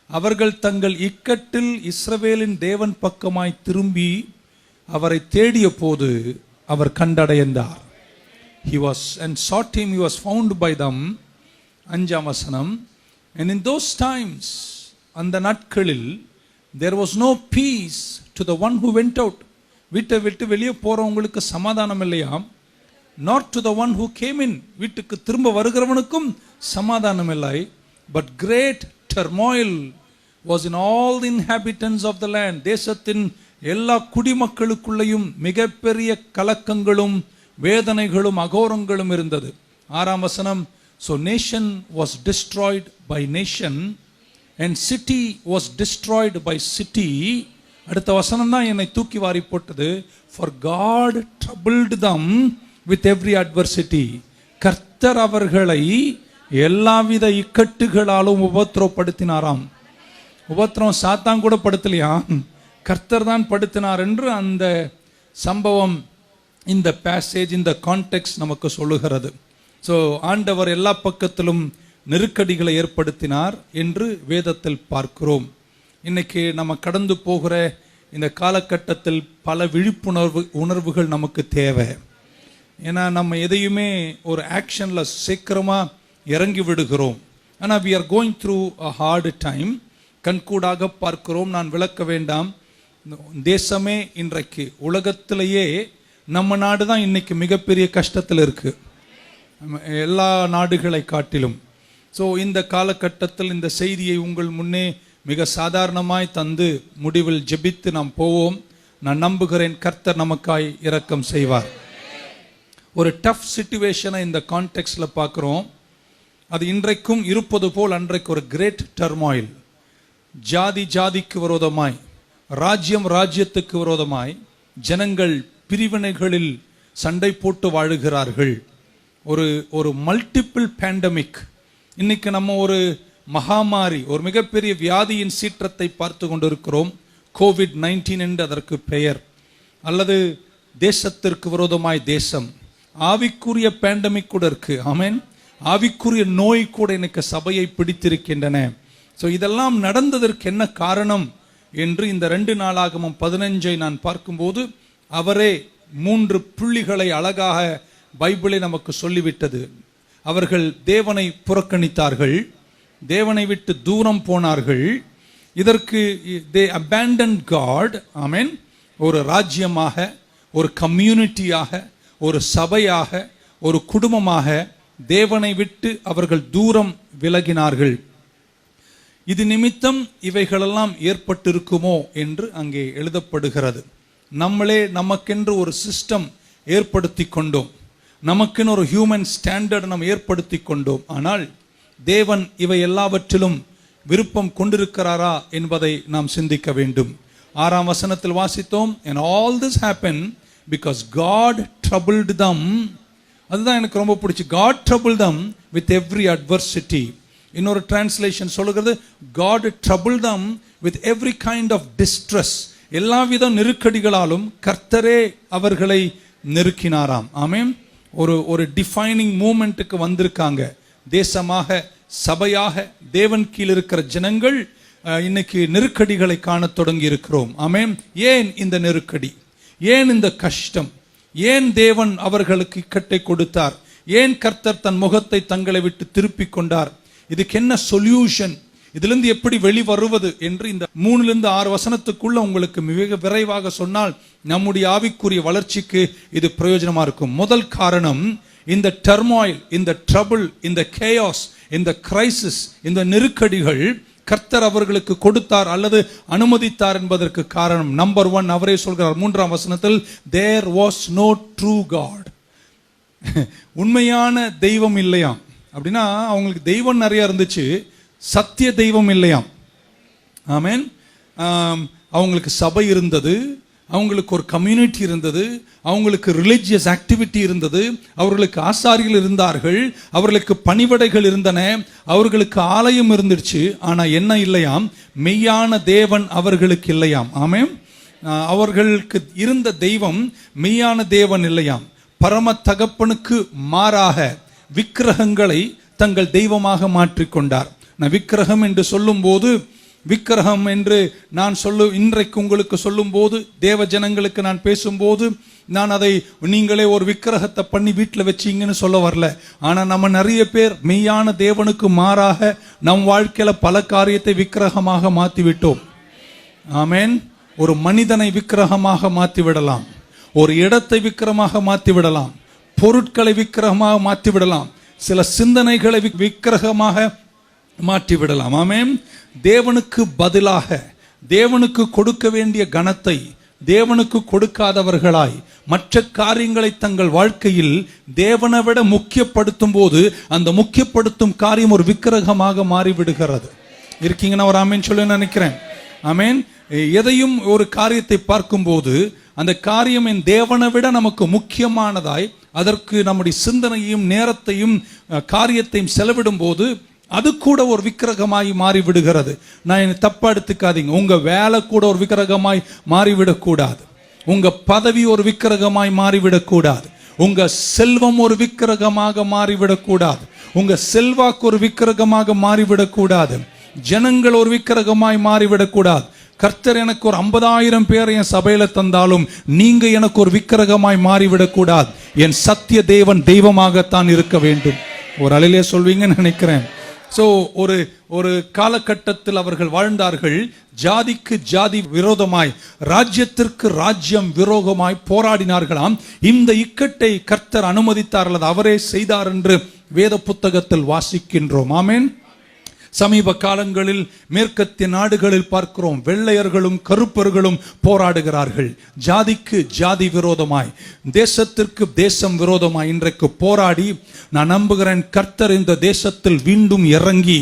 அவர்கள் தங்கள் இக்கட்டில் இஸ்ரவேலின் தேவன் பக்கமாய் திரும்பி அவரை தேடிய போது அவர் கண்டடைந்தார். He was and sought him, he was found by them. 5ஆம் வசனம், and in those times, அந்த நாட்களில், there was no peace to the one who went out. வீட்டை விட்டு வெளியே போறவங்களுக்கு சமாதானம் இல்லையாம். not to the one who came in, வீட்டுக்கு திரும்ப வருகிறவனுக்கும் சமாதானம் இல்லை. but great turmoil was in all the inhabitants of the land. தேசத்தின் எல்லா குடிமக்களுக்குள்ளேயும் மிகப்பெரிய கலக்கங்களும் வேதனைகளும் அகோரங்களும் இருந்தது. 6ஆம் வசனம், so nation was destroyed by nation and city was destroyed by city. அடுத்த வசனம் தான் என்னை தூக்கி வாரி போட்டது. for God troubled them with every adversity. கர்த்தர் அவர்களை எல்லாவித இக்கட்டுகளாலும் உபத்திரப்படுத்தினாராம். உபத்திரம் சாத்தான் கூட படுத்தலையா, கர்த்தர் தான் படுத்தினார் என்று அந்த சம்பவம், இந்த பேசேஜ், இந்த கான்டெக்ஸ்ட் நமக்கு சொல்லுகிறது. ஸோ ஆண்டவர் எல்லா பக்கத்திலும் நெருக்கடிகளை ஏற்படுத்தினார் என்று வேதத்தில் பார்க்கிறோம். இன்னைக்கு நம்ம கடந்து போகிற இந்த காலகட்டத்தில் பல உணர்வுகள் நமக்கு தேவை. ஏன்னா நம்ம எதையுமே ஒரு ஆக்ஷன்ல சீக்கிரமா இறங்கி விடுகிறோம். ஆனால் we are going through a hard time. கண்கூடாக பார்க்கிறோம். நான் விளக்க வேண்டாம். தேசமே இன்றைக்கு உலகத்திலேயே நம்ம நாடு தான் இன்னைக்கு மிகப்பெரிய கஷ்டத்தில் இருக்கு, எல்லா நாடுகளை காட்டிலும். ஸோ இந்த காலகட்டத்தில் இந்த செய்தியை உங்கள் முன்னே மிக சாதாரணமாய் தந்து முடிவில் ஜெபித்து நாம் போவோம். நான் நம்புகிறேன் கர்த்தர் நமக்காய் இரக்கம் செய்வார். ஒரு டஃப் சிச்சுவேஷனை இந்த கான்டெக்ஸ்ட்ல பார்க்கிறோம். அது இன்றைக்கும் இருப்பது போல் அன்றைக்கு ஒரு கிரேட் டர்மாயில், ஜாதி ஜாதிக்கு விரோதமாய், ராஜ்யம் ராஜ்யத்துக்கு விரோதமாய் ஜனங்கள் பிரிவினைகளில் சண்டை போட்டு வாழுகிறார்கள். ஒரு மல்டிபிள் பேண்டமிக். இன்னைக்கு நம்ம ஒரு மகாமாரி, ஒரு மிகப்பெரிய வியாதியின் சீற்றத்தை பார்த்து கொண்டிருக்கிறோம். COVID-19 என்று அதற்கு பெயர். அல்லது தேசத்திற்கு விரோதமாய் தேசம், ஆவிக்குரிய பேண்டமிக் கூட இருக்கு. ஆமென். ஆவிக்குரிய நோய் கூட எனக்கு சபையை பிடித்திருக்கின்றன. ஸோ இதெல்லாம் நடந்ததற்கு என்ன காரணம் என்று இந்த 2 நாளாகமம் 15 நான் பார்க்கும்போது அவரே 3 புள்ளிகளை அழகாக பைபிளை நமக்கு சொல்லிவிட்டது. அவர்கள் தேவனை புறக்கணித்தார்கள், தேவனை விட்டு தூரம் போனார்கள். இதற்கு they abandoned God. ஆமென். ஒரு ராஜ்யமாக, ஒரு கம்யூனிட்டியாக, ஒரு சபையாக, ஒரு குடும்பமாக தேவனை விட்டு அவர்கள் தூரம் விலகினார்கள். இது நிமித்தம் இவைகளெல்லாம் ஏற்பட்டிருக்குமோ என்று அங்கே எழுதப்படுகிறது. நம்மளே நமக்கென்று ஒரு சிஸ்டம் ஏற்படுத்தி கொண்டோம், நமக்கென்று ஒரு ஹியூமன் ஸ்டாண்டர்ட் நாம் ஏற்படுத்தி கொண்டோம். ஆனால் தேவன் இவை எல்லாவற்றிலும் விருப்பம் கொண்டிருக்கிறாரா என்பதை நாம் சிந்திக்க வேண்டும். 6ஆம் வசனத்தில் வாசித்தோம், and all this happened because God troubled them. அதுதான் எனக்கு ரொம்ப பிடிச்சி. God troubled them with every adversity. இன்னொரு டிரான்ஸ்லேஷன் சொல்லுகிறது, God troubled them with every kind of distress. எல்லாவித நெருக்கடிகளாலும் கர்த்தரே அவர்களை நெருக்கினாராம். ஆமென். ஒரு டிஃபைனிங் மூமெண்ட்டுக்கு வந்திருக்காங்க. தேசமாக, சபையாக, தேவன் கீழ் இருக்கிற ஜனங்கள் இன்னைக்கு நெருக்கடிகளை காண தொடங்கி இருக்கிறோம். ஆமென். ஏன் இந்த நெருக்கடி? ஏன் இந்த கஷ்டம்? ஏன் தேவன் அவர்களுக்கு இக்கட்டை கொடுத்தார்? ஏன் கர்த்தர் தன் முகத்தை தங்களை விட்டு திருப்பிக் கொண்டார்? இதுக்கு என்ன சொல்யூஷன்? இதிலிருந்து எப்படி வெளிவருவது என்று இந்த 3-6 வசனத்துக்குள்ள உங்களுக்கு மிக விரைவாக சொன்னால் நம்முடைய ஆவிக்குரிய வளர்ச்சிக்கு இது பிரயோஜனமா இருக்கும். முதல் காரணம், இந்த டர்மாயில், இந்த ட்ரபிள், இந்த கேயாஸ், இந்த கிரைசிஸ், இந்த நெருக்கடிகள் கர்த்தர் அவர்களுக்கு கொடுத்தார் அல்லது அனுமதித்தார் என்பதற்கு காரணம் நம்பர் 1 அவரே சொல்கிறார் 3ஆம் வசனத்தில், there was no true God. உண்மையான தெய்வம் இல்லையாம். அப்படின்னா அவங்களுக்கு தெய்வம் நிறைய இருந்துச்சு, சத்திய தெய்வம் இல்லையாம். ஆமென். அவங்களுக்கு சபை இருந்தது, அவங்களுக்கு ஒரு கம்யூனிட்டி இருந்தது, அவங்களுக்கு ரிலிஜியஸ் ஆக்டிவிட்டி இருந்தது, அவர்களுக்கு ஆசாரிகள் இருந்தார்கள், அவர்களுக்கு பணிவடைகள் இருந்தன, அவர்களுக்கு ஆலயம் இருந்துச்சு. ஆனா என்ன இல்லையாம்? மெய்யான தேவன் அவர்களுக்கு இல்லையாம். ஆமென். அவர்களுக்கு இருந்த தெய்வம் மெய்யான தேவன் இல்லையாம். பரம தகப்பனுக்கு மாறாக விக்கிரகங்களை தங்கள் தெய்வமாக மாற்றிக்கொண்டார். நான் விக்கிரகம் என்று சொல்லும் போது, விக்கிரகம் என்று நான் இன்றைக்கு உங்களுக்கு சொல்லும் போது, தேவ ஜனங்களுக்கு நான் பேசும்போது, நான் அதை நீங்களே ஒரு விக்கிரகத்தை பண்ணி வீட்டில் வச்சிங்கன்னு சொல்ல வரல. ஆனால் நம்ம நிறைய பேர் மெய்யான தேவனுக்கு மாறாக நம் வாழ்க்கையில பல காரியத்தை விக்கிரகமாக மாற்றி விட்டோம். ஆமென். ஒரு மனிதனை விக்கிரகமாக மாற்றி விடலாம், ஒரு இடத்தை விக்கிரகமாக மாற்றி விடலாம், பொருட்களை விக்கிரகமாக மாற்றி விடலாம், சில சிந்தனைகளை விக்கிரகமாக மாற்றி விடலாம். ஆமென். தேவனுக்கு பதிலாக, தேவனுக்கு கொடுக்க வேண்டிய கனத்தை தேவனுக்கு கொடுக்காதவர்களாய் மற்ற காரியங்களை தங்கள் வாழ்க்கையில் தேவனை விட முக்கியப்படுத்தும் போது அந்த முக்கியப்படுத்தும் காரியம் ஒரு விக்கிரகமாக மாறிவிடுகிறது. இருக்கீங்கன்னா ஒரு ஆமேன் சொல்ல நினைக்கிறேன். ஆமேன். எதையும் ஒரு காரியத்தை பார்க்கும்போது அந்த காரியம் என் தேவனை விட நமக்கு முக்கியமானதாய் அதற்கு நம்முடைய சிந்தனையும் நேரத்தையும் காரியத்தையும் செலவிடும் போது அது கூட ஒரு விக்கிரகமாய் மாறிவிடுகிறது. நான் தப்பா எடுத்துக்காதீங்க. உங்க வேலை கூட ஒரு விக்கிரகமாய் மாறிவிடக்கூடாது, உங்க பதவி ஒரு விக்கிரகமாய் மாறிவிடக்கூடாது, உங்க செல்வம் ஒரு விக்கிரகமாக மாறிவிடக்கூடாது, உங்க செல்வாக்கு ஒரு விக்கிரகமாக மாறிவிடக்கூடாது, ஜனங்கள் ஒரு விக்கிரகமாய் மாறிவிடக்கூடாது. கர்த்தர் எனக்கு ஒரு 50,000 பேர் என் சபையில தந்தாலும் நீங்க எனக்கு ஒரு விக்கிரகமாய் மாறிவிடக்கூடாது. என் சத்திய தேவன் தெய்வமாகத்தான் இருக்க வேண்டும். ஒரு அலையிலே சொல்வீங்கன்னு நினைக்கிறேன். சோ ஒரு காலகட்டத்தில் அவர்கள் வாழ்ந்தார்கள். ஜாதிக்கு ஜாதி விரோதமாய், ராஜ்யத்திற்கு ராஜ்யம் விரோதமாய் போராடினார்களாம். இந்த இக்கட்டை கர்த்தர் அனுமதித்தார் அல்லது அவரே செய்தார் என்று வேத புத்தகத்தில் வாசிக்கின்றோம். ஆமென். சமீப காலங்களில் மேற்கத்திய நாடுகளில் பார்க்கிறோம், வெள்ளையர்களும் கருப்பர்களும் போராடுகிறார்கள். ஜாதிக்கு ஜாதி விரோதமாய், தேசத்திற்கு தேசம் விரோதமாய் இன்றைக்கு போராடி, நான் நம்புகிறேன் கர்த்தர் இந்த தேசத்தில் மீண்டும் இறங்கி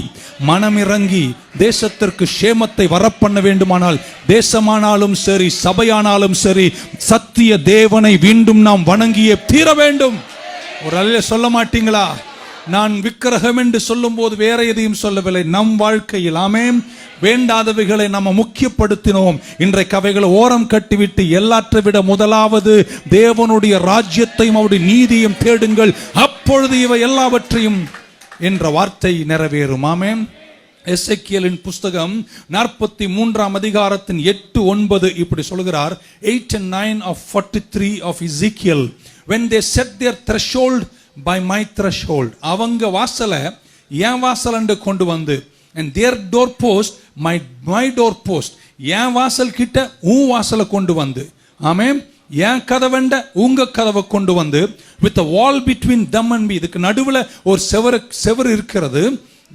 மனம் இறங்கி தேசத்திற்கு சேமத்தை வரப்பண்ண வேண்டுமானால், தேசமானாலும் சரி சபையானாலும் சரி, சத்திய தேவனை மீண்டும் நாம் வணங்கியே தீர வேண்டும். ஒரு அல்ல சொல்ல மாட்டீங்களா? நான் விக்கிரகம் என்று சொல்லும் போது வேற எதையும் சொல்லவில்லை. நம் வாழ்க்கையில் ஆமென் வேண்டாதவைகளை நம்ம முக்கியப்படுத்தினோம். இன்றைக்கு அவைகளை ஓரம் கட்டிவிட்டு எல்லாற்றை விட முதலாவது தேவனுடைய ராஜ்யத்தையும் அவருடைய நீதியையும் தேடுங்கள், அப்பொழுது இவை எல்லாவற்றையும் என்ற வார்த்தை நிறைவேறும். ஆமென். எசேக்கியேலின் புஸ்தகம் 43 அதிகாரத்தின் 8-9 இப்படி சொல்கிறார். 8 and 9 of 43 of Ezekiel. When they set their threshold by my threshold, அவங்க வாசல என் வாசல் என்று கொண்டு வந்து, and their door post my door post, என் வாசல் கிட்ட உன் வாசலை கொண்டு வந்து, ஆமென், என் கதவண்ட உங்க கதவை கொண்டு வந்து, with a wall between them and me, இதுக்கு நடுவுல ஒரு செவர் இருக்கிறது.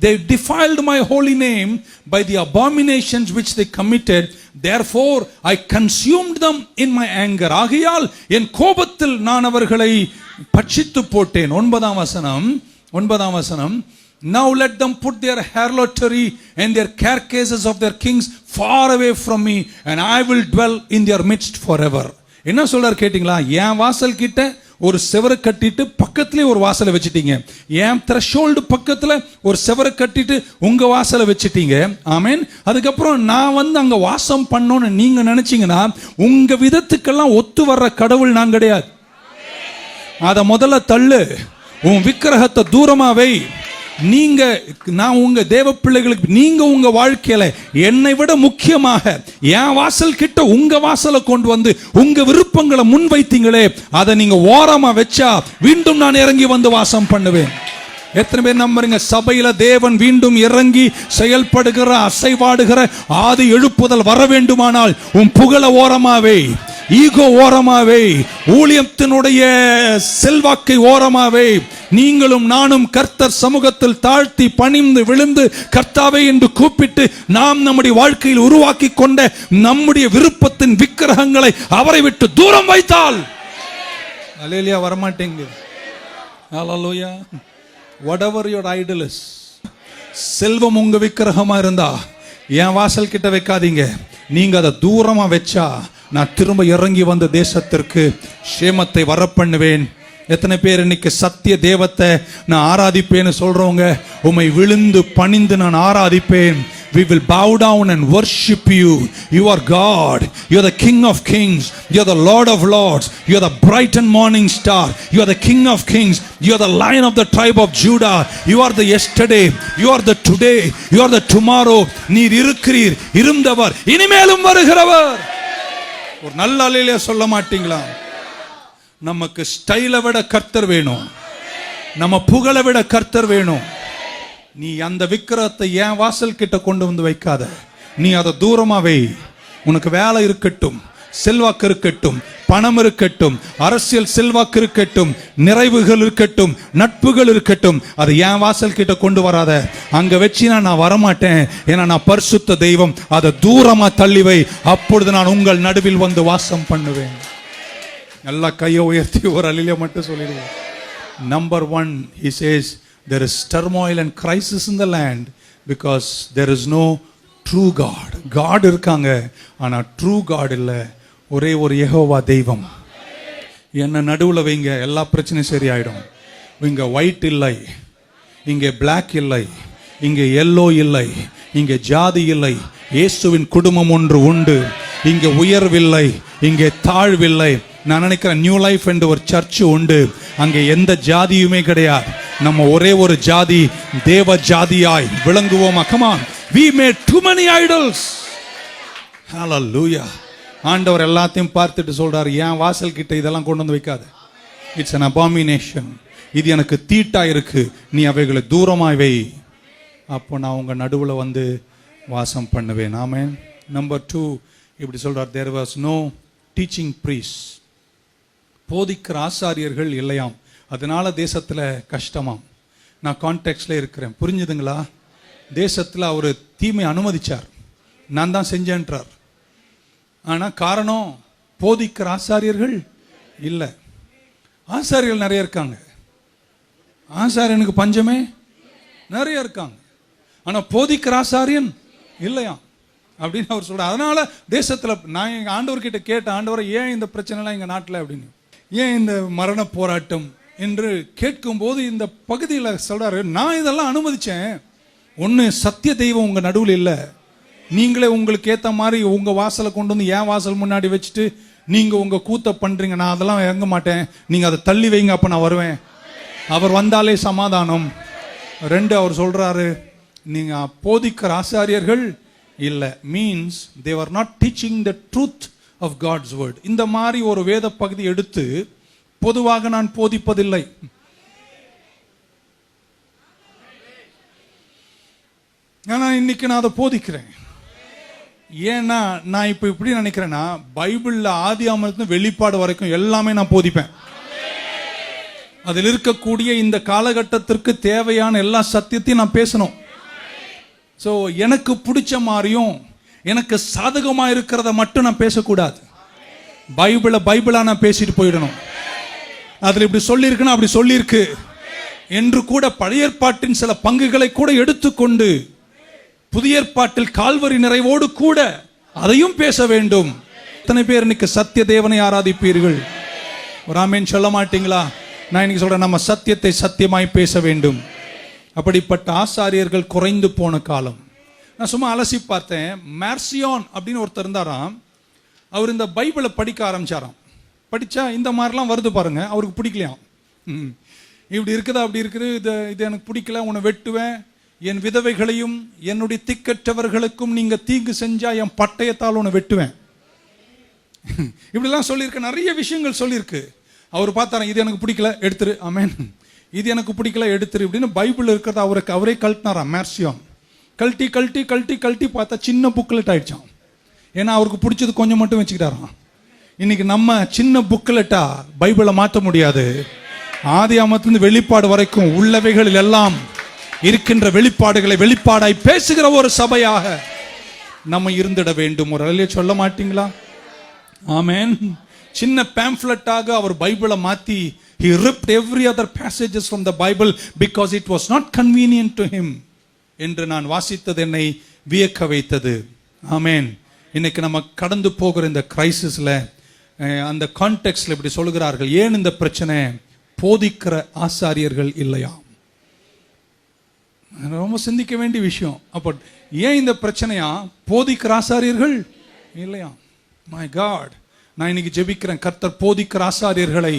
They defiled my holy name by the abominations which they committed. Therefore I consumed them in my anger. ஆகையால் என் கோபத்தில் நான் அவர்களை பட்சித்து போட்டேன். 9 வசனம். Now let them put their harlotry and their carcasses of their kings far away from me, and I will dwell in their midst forever. என்ன சொல்றார் கேட்டிங்களா? என் வாசல் கிட்ட ஒரு செவரை கட்டிட்டு பக்கத்திலே ஒரு வாசலை வச்சிட்டீங்க. என் த்ரெஷோல்டு பக்கத்துல ஒரு செவரை கட்டிட்டு உங்க வாசலை வச்சிட்டீங்க. ஆமென். அதுக்கப்புறம் நான் வந்து அங்க வாசம் பண்ணோன்னு நீங்க நினைச்சீங்கன்னா உங்க விதத்துக்கெல்லாம் ஒத்து வர்ற கடவுள் நான் கிடையாது. அத முதல்ல தள்ளு. உன் விக்கிரகத்தை தூரமாவை. நீங்க நான் உங்க தேவ பிள்ளைகளுக்கு நீங்க உங்க வாழ்க்கையில என்னை விட முக்கியமாக என் வாசல் கிட்ட உங்க வாசலை கொண்டு வந்து உங்க விருப்பங்களை முன்வைத்தீங்களே, அதை நீங்க ஓரமா வச்சா மீண்டும் நான் இறங்கி வந்து வாசம் பண்ணுவேன். எத்தனை பேர் நம்புறீங்க? சபையில தேவன் மீண்டும் இறங்கி செயல்படுகிற அசைவாடுகிற ஆதி எழுப்புதல் வர வேண்டுமானால் உன் புகழ ஓரமாவே, ஈகோ ஓரமாவே, ஊழியத்தினுடைய செல்வாக்கை ஓரமாவே, நீங்களும் நானும் கர்த்தர் சமூகத்தில் தாழ்த்தி பணிந்து விழுந்து கர்த்தாவே என்று கூப்பிட்டு நாம் நம்முடைய வாழ்க்கையில் உருவாக்கி கொண்ட நம்முடைய விருப்பத்தின் விக்கிரகங்களை அவரை விட்டு தூரம் வைத்தால் அல்லேலூயா வரமாட்டேங்க. ஹல்லேலூயா. whatever your idol is, செல்வம் உங்க விக்கிரகமா இருந்தா என் வாசல் கிட்ட வைக்காதீங்க. நீங்க அதை தூரமா வச்சா நான் திரும்ப இறங்கி வந்த தேசத்திற்கு சேமத்தை வரப்பண்ணுவேன். எத்தனை பேர் இன்னைக்கு சத்திய தேவத்தை நான் ஆராதிப்பேன்னு சொல்றவங்க? உம்மை விழுந்து பணிந்து நான் ஆராதிப்பேன். We will bow down and worship you. You are God. You are the King of Kings. You are the Lord of Lords. You are the bright and morning star. You are the King of Kings. You are the Lion of the tribe of Judah. You are the yesterday. You are the today. You are the tomorrow. நீர் இருக்கிறீர், இருந்தவர், இனிமேலும் வருகிறவர். ஒரு நல்ல அல்லேலூயா சொல்ல மாட்டீங்களா? நமக்கு ஸ்டைலை விட கர்த்தர் வேணும். நம்ம புகழை விட கர்த்தர் வேணும். நீ அந்த விக்கிரகத்தை என் வாசல் கிட்ட கொண்டு வந்து வைக்காத. நீ அதை தூரமா வை. உனக்கு வேலை இருக்கட்டும், செல்வாக்கு இருக்கட்டும், பணம் இருக்கட்டும், அரசியல் செல்வாக்கு இருக்கட்டும், நிறைவுகள் இருக்கட்டும், நட்புகள் இருக்கட்டும், அது என் வாசல் கிட்ட கொண்டு வராத. அங்க வச்சினா நான் வரமாட்டேன். ஏன்னா நான் பரிசுத்த தெய்வம். அதை தூரமா தள்ளி வை. அப்பொழுது நான் உங்கள் நடுவில் வந்து வாசம் பண்ணுவேன். நல்லா கையை உயர்த்தி ஒரு அல்லேலூயா மட்டும் சொல்லிடுவோம். Number 1, he says there is turmoil and crisis in the land because there is no true God. God இருக்காங்க, ஆனா true God இல்ல. ஒரே ஒரு யெகோவா தெய்வம். என்ன நடுவுல வைங்க, எல்லா பிரச்சனையும் சரியாயிடும். இங்க ஒயிட் இல்லை, இங்கே பிளாக் இல்லை, இங்கே எல்லோ இல்லை, இங்கே ஜாதி இல்லை. இயேசுவின் குடும்பம் ஒன்று உண்டு. இங்கே உயர்வில்லை, இங்கே தாழ்வில்லை. நான் நினைக்கிறேன் நியூ லைஃப் என்ற ஒரு சர்ச் உண்டு. அங்கே எந்த ஜாதியுமே கிடையாது. நம்ம ஒரே ஒரு ஜாதி, தேவ ஜாதியாய் விளங்குவோமா? Come on. We made too many idols. Hallelujah. ஆண்டவர் எல்லாத்தையும் பார்த்துட்டு சொல்றாரு, என் வாசல் கிட்ட இதெல்லாம் கொண்டு வந்து வைக்காத. It's an abomination. இது எனக்கு தீட்டா இருக்கு. நீ அவைகளை தூரமாய் வை. அப்போ நான் உங்க நடுவுல வந்து வாசம் பண்ணுவேன். ஆமென். நம்பர் 2 இப்படி சொல்றார், there was no teaching priests. போதிக்கிற ஆசாரியர்கள் இல்லையாம். அதனால தேசத்துல கஷ்டமாம். நான் கான்டெக்ட்ல இருக்கிறேன், புரிஞ்சுதுங்களா? தேசத்துல அவர் தீமை அனுமதிச்சார், நான் தான் செஞ்சேன்றார். ஆனா காரணம் போதிக்கிற ஆசாரியர்கள் இல்லை. ஆசாரியர்கள் நிறைய இருக்காங்க, ஆசாரியனுக்கு பஞ்சமே நிறைய இருக்காங்க. ஆனா போதிக்கிற ஆசாரியன் இல்லையாம் அப்படின்னு அவர் சொல்றார். அதனால தேசத்துல நான் எங்க ஆண்டவர்கிட்ட கேட்டேன், ஆண்டவரை ஏன் இந்த பிரச்சனை எல்லாம் எங்க நாட்டில் அப்படின்னு, ஏன் இந்த மரண போராட்டம், என்று கேட்கும்போது இந்த பகுதியில் சொல்றாரு, நான் இதெல்லாம் அனுமதிச்சேன். ஒன்று, சத்திய தெய்வம் உங்க நடுவில் இல்லை. நீங்களே உங்களுக்கு ஏற்ற மாதிரி உங்க வாசலை கொண்டு வந்து என் வாசல் முன்னாடி வச்சுட்டு நீங்க உங்க கூத்த பண்றீங்க. நான் அதெல்லாம் இறங்க மாட்டேன், நீங்க அதை தள்ளி வைங்க, அப்ப நான் வருவேன். அவர் வந்தாலே சமாதானம். 2, அவர் சொல்றாரு, நீங்க போதிக்கிற ஆசாரியர்கள் இல்லை. Means they were not teaching the truth of God's word. இந்த மாதிரி ஒரு வேத பகுதி எடுத்து பொதுவாக நான் போதிப்பதில்லை. ஆனா இன்னைக்கு நான் அதை போதிக்கிறேன். ஏன்னா நான் இப்ப இப்படி நினைக்கிறேன்னா, பைபிள்ல ஆதியாகமத்திலிருந்து வெளிப்பாடு வரைக்கும் எல்லாமே நான் போதிப்பேன். அதில் இருக்கக்கூடிய இந்த காலகட்டத்திற்கு தேவையான எல்லா சத்தியத்தையும் நான் பேசணும். ஸோ எனக்கு பிடிச்ச மாதிரியும் எனக்கு சாதகமா இருக்கிறத மட்டும் நான் பேசக்கூடாது. பைபிளா நான் பேசிட்டு போயிடணும். அதில் இப்படி சொல்லியிருக்குன்னா அப்படி சொல்லியிருக்கு என்று கூட பழைய ஏற்பாட்டின் சில பங்குகளை கூட எடுத்துக்கொண்டு புதிய ஏற்பாட்டில் கால்வரி நிறைவோடு கூட அதையும் பேச வேண்டும். எத்தனை பேர் இன்னைக்கு சத்திய தேவனை ஆராதிப்பீர்கள்? ஒரு ஆமென் சொல்ல மாட்டீங்களா? நான் இன்னைக்கு சொல்றேன், நம்ம சத்தியத்தை சத்தியமாய் பேச வேண்டும். அப்படிப்பட்ட ஆசாரியர்கள் குறைந்து போன காலம். நான் சும்மா அலசி பார்த்தேன். மார்சியான் அப்படின்னு ஒருத்தர் இருந்தாராம். அவர் இந்த பைபிளை படிக்க ஆரம்பிச்சாராம். படிச்சா இந்த மாதிரிலாம் வருது பாருங்க, அவருக்கு பிடிக்கலையாம். இப்படி இருக்குதா, அப்படி இருக்குது, இது எனக்கு பிடிக்கல, உன்னை வெட்டுவேன், என் விதவைகளையும் என்னுடைய திக்கற்றவர்களுக்கும் நீங்க தீங்கு செஞ்சா என் பட்டயத்தால் உன்னை வெட்டுவேன். இப்படிலாம் சொல்லியிருக்கு, நிறைய விஷயங்கள் சொல்லியிருக்கு. அவர் பார்த்தாரு, இது எனக்கு பிடிக்கல, எடுத்துரு. ஆமென். இது எனக்கு பிடிக்கல, எடுத்துரு அப்படின்னு பைபிள் இருக்கிறத அவரே கழட்டினாராம். மார்சியான் கழட்டி கழட்டி கழட்டி கழட்டி பார்த்தா சின்ன புக்லெட் ஆயிடுச்சான். ஏன்னா அவருக்கு பிடிச்சது கொஞ்சம் மட்டும் வச்சுக்கிட்டாராம். இன்னைக்கு நம்ம சின்ன புக்லெட்டா பைபிளை மாற்ற முடியாது. ஆதியாகமத்திலிருந்து வெளிப்பாடு வரைக்கும் உள்ளவைகளில் எல்லாம் இருக்கின்ற வெளிப்பாடுகளை வெளிப்பாடாய் பேசுகிற ஒரு சபையாக நம்ம இருந்திட வேண்டும். ஒரு அலையிலே சொல்ல மாட்டீங்களா? ஆமென். சின்ன பேம்ப்லெட்டாக அவர் பைபிளை மாத்தி he ripped every other passages from the Bible because it was not convenient to him என்று நான் வாசித்தது என்னை வியக்க வைத்தது. ஆமென். இன்னைக்கு நம்ம கடந்து போகிற இந்த கிரைசிஸ்ல அந்த கான்டெக்ஸ்ட்ல இப்படி சொல்கிறார்கள். ஏன் இந்த பிரச்சனை? போதிக்கிற ஆசாரியர்கள் இல்லையா? ரொம்ப சிந்திக்க வேண்டிய விஷயம். அப்ப ஏன் இந்த பிரச்சனையா? போதிக்கிற ஆசாரியர்கள் இல்லையா? மை காட், நான் இன்னைக்கு ஜெபிக்கிறேன், கர்த்தர் போதிக்கிற ஆசாரியர்களை,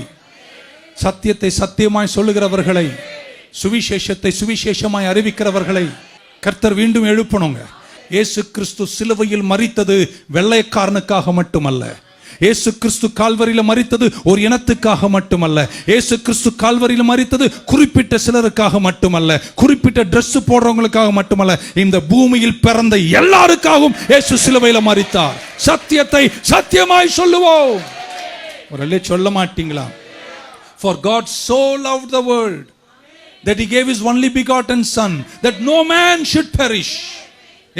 சத்தியத்தை சத்தியமாய் சொல்லுகிறவர்களை, சுவிசேஷத்தை சுவிசேஷமாய் அறிவிக்கிறவர்களை கர்த்தர் மீண்டும் எழுப்பணுங்க. இயேசு கிறிஸ்து சிலுவையில் மரித்தது வெள்ளைக்காரனுக்காக மட்டுமல்ல. இயேசு கிறிஸ்து கால்வரியில மரித்தது ஒரு இனத்துக்காக மட்டுமல்ல. இயேசு கிறிஸ்து கால்வரியில மரித்தது குறிப்பிட்ட சிலருக்காக மட்டுமல்ல, குறிப்பிட்ட Dress போடுறவங்களுக்காக மட்டுமல்ல, இந்த பூமியில் பிறந்த எல்லாருக்காகவும் இயேசு சிலுவையில மரித்தார். சத்தியத்தை சத்தியமாய் சொல்லுவோம். ஒரு சொல்ல மாட்டீங்களா? For God so loved the world that he gave his only begotten son that no man should perish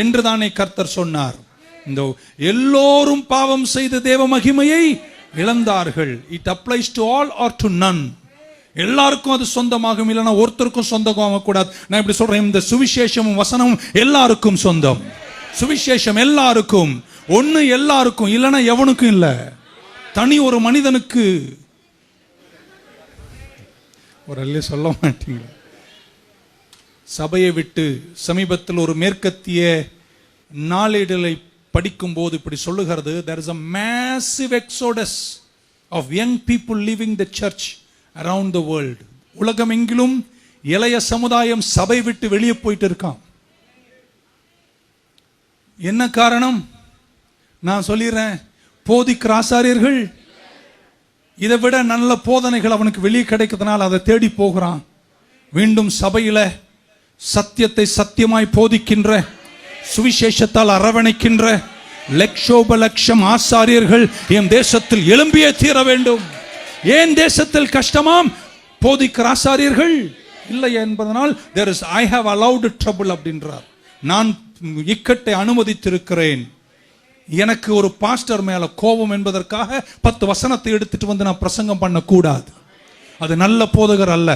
என்று தானே கர்த்தர் சொன்னார். இந்த எல்லோரும் பாவம் செய்த தேவ மகிமையை இழந்தார்கள். It applies to all or to none. எல்லாருக்கும் அது சொந்தமாகும், இல்லைன்னா ஒருத்தருக்கும் சொந்தமாக கூடாது. நான் இப்படி சொல்றேன், இந்த சுவிசேஷமும் வசனமும் எல்லாருக்கும் சொந்தம். சுவிசேஷம் எல்லாருக்கும், ஒன்னு எல்லாருக்கும், இல்லைன்னா எவனுக்கும் இல்லை. தனி ஒரு மனிதனுக்கு ஒரு அல்ல சொல்ல மாட்டீங்க. சபையை விட்டு சமீபத்தில் ஒரு மேற்கத்திய நாளேடுகளை படிக்கும் போது இப்படி சொல்லுகிறது, there is a massive exodus of young people leaving the church around the world. உலகம் எங்கிலும் இளைய சமுதாயம் சபை விட்டு வெளியே போயிட்டு இருக்கான். என்ன காரணம்? நான் சொல்லிடுறேன், போதிக்கிற ஆசாரியர்கள், இதை விட நல்ல போதனைகள் அவனுக்கு வெளியே கிடைக்கிறதுனால அதை தேடி போகிறான். மீண்டும் சபையில சத்தியத்தை சத்தியமாய் போதிக்கின்ற, சுவிசேஷத்தால் அரவணைக்கின்ற லட்சோப லட்சம் ஆசாரியர்கள் என் தேசத்தில் எழும்பியே தீர வேண்டும். ஏன் தேசத்தில் கஷ்டமாம்? போதிக்கிற ஆசாரியர்கள் இல்லை என்பதனால் there is I have allowed trouble அப்படின்றார். நான் இக்கட்டை அனுமதித்திருக்கிறேன். எனக்கு ஒரு பாஸ்டர் மேல கோபம் என்பதற்காக 10 வசனத்தை எடுத்துட்டு வந்து நான் பிரசங்கம் பண்ண கூடாது. அது நல்ல போதகர் அல்ல.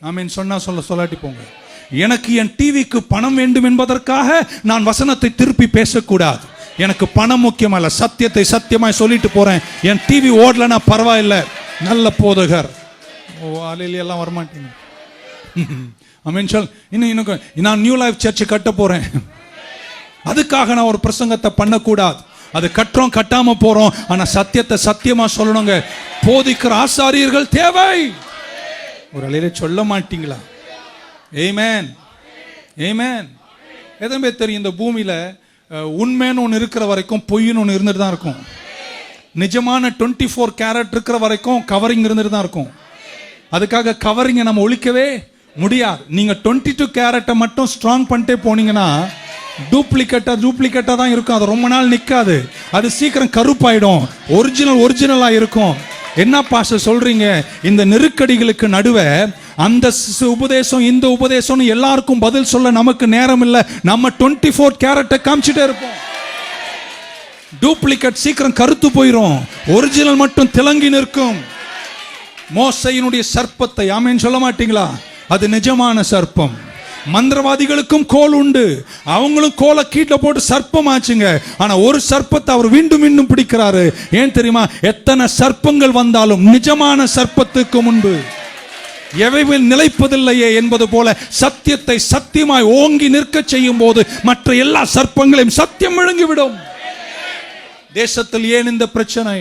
ஆமென் சொன்னா சொல்லாட்டி போங்க. எனக்கு என் டிவிக்கு பணம் வேண்டும் என்பதற்காக நான் வசனத்தை திருப்பி பேசக்கூடாது. எனக்கு பணம் முக்கியம் அல்ல, சத்தியத்தை சத்தியமாய் சொல்லிட்டு போறேன். என் டிவி ஓடலன்னா பரவாயில்ல, நல்ல போதகர். ஓ ஆலையில எல்லாம் வரமாட்டீங்க. ஆமென் சொல். இன்னும் நான் நியூ லைஃப் சர்ச் கட்ட போறேன், அதுக்காக நான் ஒரு பிரசங்கத்தை பண்ணக்கூடாது. அது கட்டுறோம், கட்டாம போறோம், ஆனா சத்தியத்தை சத்தியமா சொல்லணுங்க. போதிக்கிற ஆசாரியர்கள் தேவை. ஒரு அலையில சொல்ல மாட்டீங்களா? ஆமென், ஆமென். எத்தனை பேர் தெரியும் இந்த பூமியில உண்மைன்னு ஒன்று இருக்கிற வரைக்கும் பொய்ன்னு ஒன்று இருந்துட்டு தான் இருக்கும். நிஜமான 24 கேரட் இருக்கிற வரைக்கும் கவரிங் இருந்துட்டு தான் இருக்கும். அதுக்காக கவரிங்கை நம்ம ஒழிக்கவே முடியாது. நீங்க 22 கேரட்டை மட்டும் ஸ்ட்ராங் பண்ணிட்டே போனீங்கன்னா டூப்ளிகேட்டா தான் இருக்கும். அது ரொம்ப நாள் நிக்காது, அது சீக்கிரம் கருப்பாயிடும். ஒரிஜினலா இருக்கும். என்ன பாஸ்டர் சொல்றீங்க? இந்த நெருக்கடிகளுக்கு நடுவே அந்த உபதேசம் இந்த உபதேசம் எல்லாருக்கும் பதில் சொல்ல நமக்கு நேரம் இல்லை. நம்ம 24 கேரட்டை காமிச்சிட்டே இருப்போம். டூப்ளிகேட் சீக்கிரம் கருத்து போயிடும், ஒரிஜினல் மட்டும் திளங்கி நிற்கும். மோசையினுடைய சர்ப்பத்தை ஆமென் சொல்ல மாட்டீங்களா? அது நிஜமான சர்ப்பம். மந்திரவாதிகளுக்கும் கோல் உண்டு, அவங்களும் கோலை கீழே போட்டு சர்ப்பம் ஆச்சுங்க. ஆனா ஒரு சர்ப்பத்தை அவர் மீண்டும் பிடிக்கிறாரு. ஏன் தெரியுமா? எத்தனை சர்ப்பங்கள் வந்தாலும் நிஜமான சர்ப்பத்துக்கு முன்பு எவைகள் நிலைப்பதில்லையே என்பது போல சத்தியத்தை சத்தியமாய் ஓங்கி நிற்க செய்யும் போது மற்ற எல்லா சர்ப்பங்களையும் சத்தியம் விழுங்கிவிடும். தேசத்தில் ஏன் இந்த பிரச்சனை?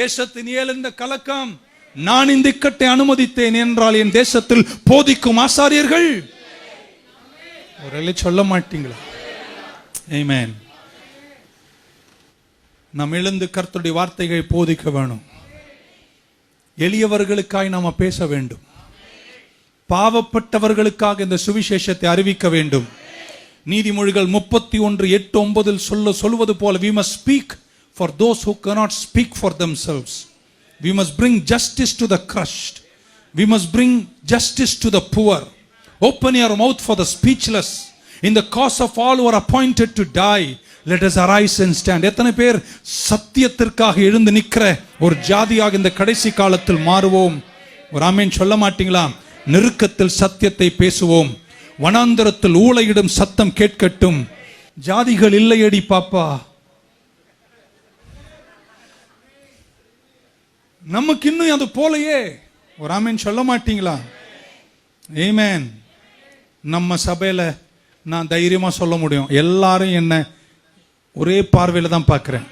தேசத்தின் ஏன் இந்த கலக்கம்? நான் இந்த இக்கட்டை அனுமதித்தேன் என்றால் என் தேசத்தில் போதிக்கும் ஆசாரியர்கள் ஒரு சொல்ல மாட்டீங்களா? ஆமென். நாம் எழுந்து கர்த்தருடைய வார்த்தைகளை போதிக்க வேணும். எளியவர்களுக்காய் நாம பேச வேண்டும். பாவப்பட்டவர்களுக்காக இந்த சுவிசேஷத்தை அறிவிக்க வேண்டும். நீதிமொழிகள் 31:8-9 சொல்வது போல we must speak for those who cannot speak for themselves. We must bring justice to the crushed. We must bring justice to the poor. Open your mouth for the speechless. In the cause of all who are appointed to die, let us arise and stand. எத்தனை பேர் சத்தியத்திற்காக எழுந்து நிற்கிற ஒரு ஜாதியாக இந்த கடைசி காலத்தில் மாறுவோம்? ஒரு ஆமென் சொல்ல மாட்டீங்களா? நெருக்கத்தில் சத்தியத்தை பேசுவோம். வனாந்தரத்தில் ஊளையிடும் சத்தம் கேட்கட்டும். ஜாதிகள் இல்லையடி பாப்பா, நமக்கு இன்னும் அது போலையே. ஒரு ஆமென் சொல்ல மாட்டீங்களா? ஆமென். நம்ம சபையில நான் தைரியமா சொல்ல முடியும், எல்லாரும் என்ன ஒரே பார்வையில தான் பார்க்கிறேன்.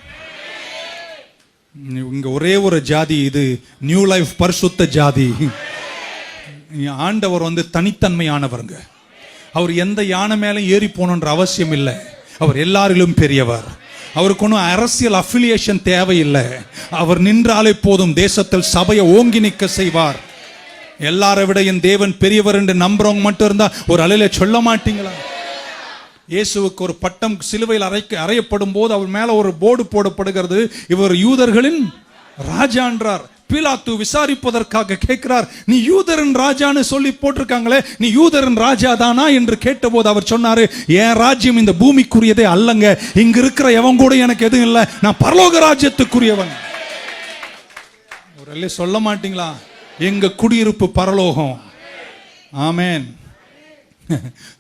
இங்க ஒரே ஒரு ஜாதி, இது நியூ லைஃப் பரிசுத்த ஜாதி. ஆண்டவர் தனித்தன்மையானவருங்க. அவர் எந்த யானை மேல ஏறி போகணுன்ற அவசியம் இல்லை. அவர் எல்லாரிலும் பெரியவர். அவருக்கு ஒன்றும் அரசியல் அஃபிலியேஷன் தேவையில்லை. அவர் நின்றாலே போதும், தேசத்தில் சபையை ஓங்கி நிற்க செய்வார். எல்லாரை விட என் தேவன் பெரியவர் என்று நம்புறவங்க மட்டும் இருந்தா ஒரு அலையில சொல்ல மாட்டீங்களா? இயேசுவுக்கு ஒரு பட்டம் சிலுவையில் அறையப்படும் போது அவர் மேல ஒரு போர்டு போடப்படுகிறது, இவர் யூதர்களின் ராஜா என்றார். பிலாத்து விசாரிப்பதற்காக கேட்கிறார், நீ யூதரின் ராஜான்னு சொல்லி போட்டிருக்காங்களே, நீ யூதரின் ராஜா தானா என்று கேட்டபோது அவர் சொன்னாரு, என் ராஜ்யம் இந்த பூமிக்குரியதே அல்லங்க, இங்க இருக்கிற எவன் கூட எனக்கு எதுவும் இல்லை, நான் பரலோக ராஜ்யத்துக்குரியவன். ஒரு சொல்ல மாட்டீங்களா? எங்க குடியிருப்பு பரலோகம். ஆமென்.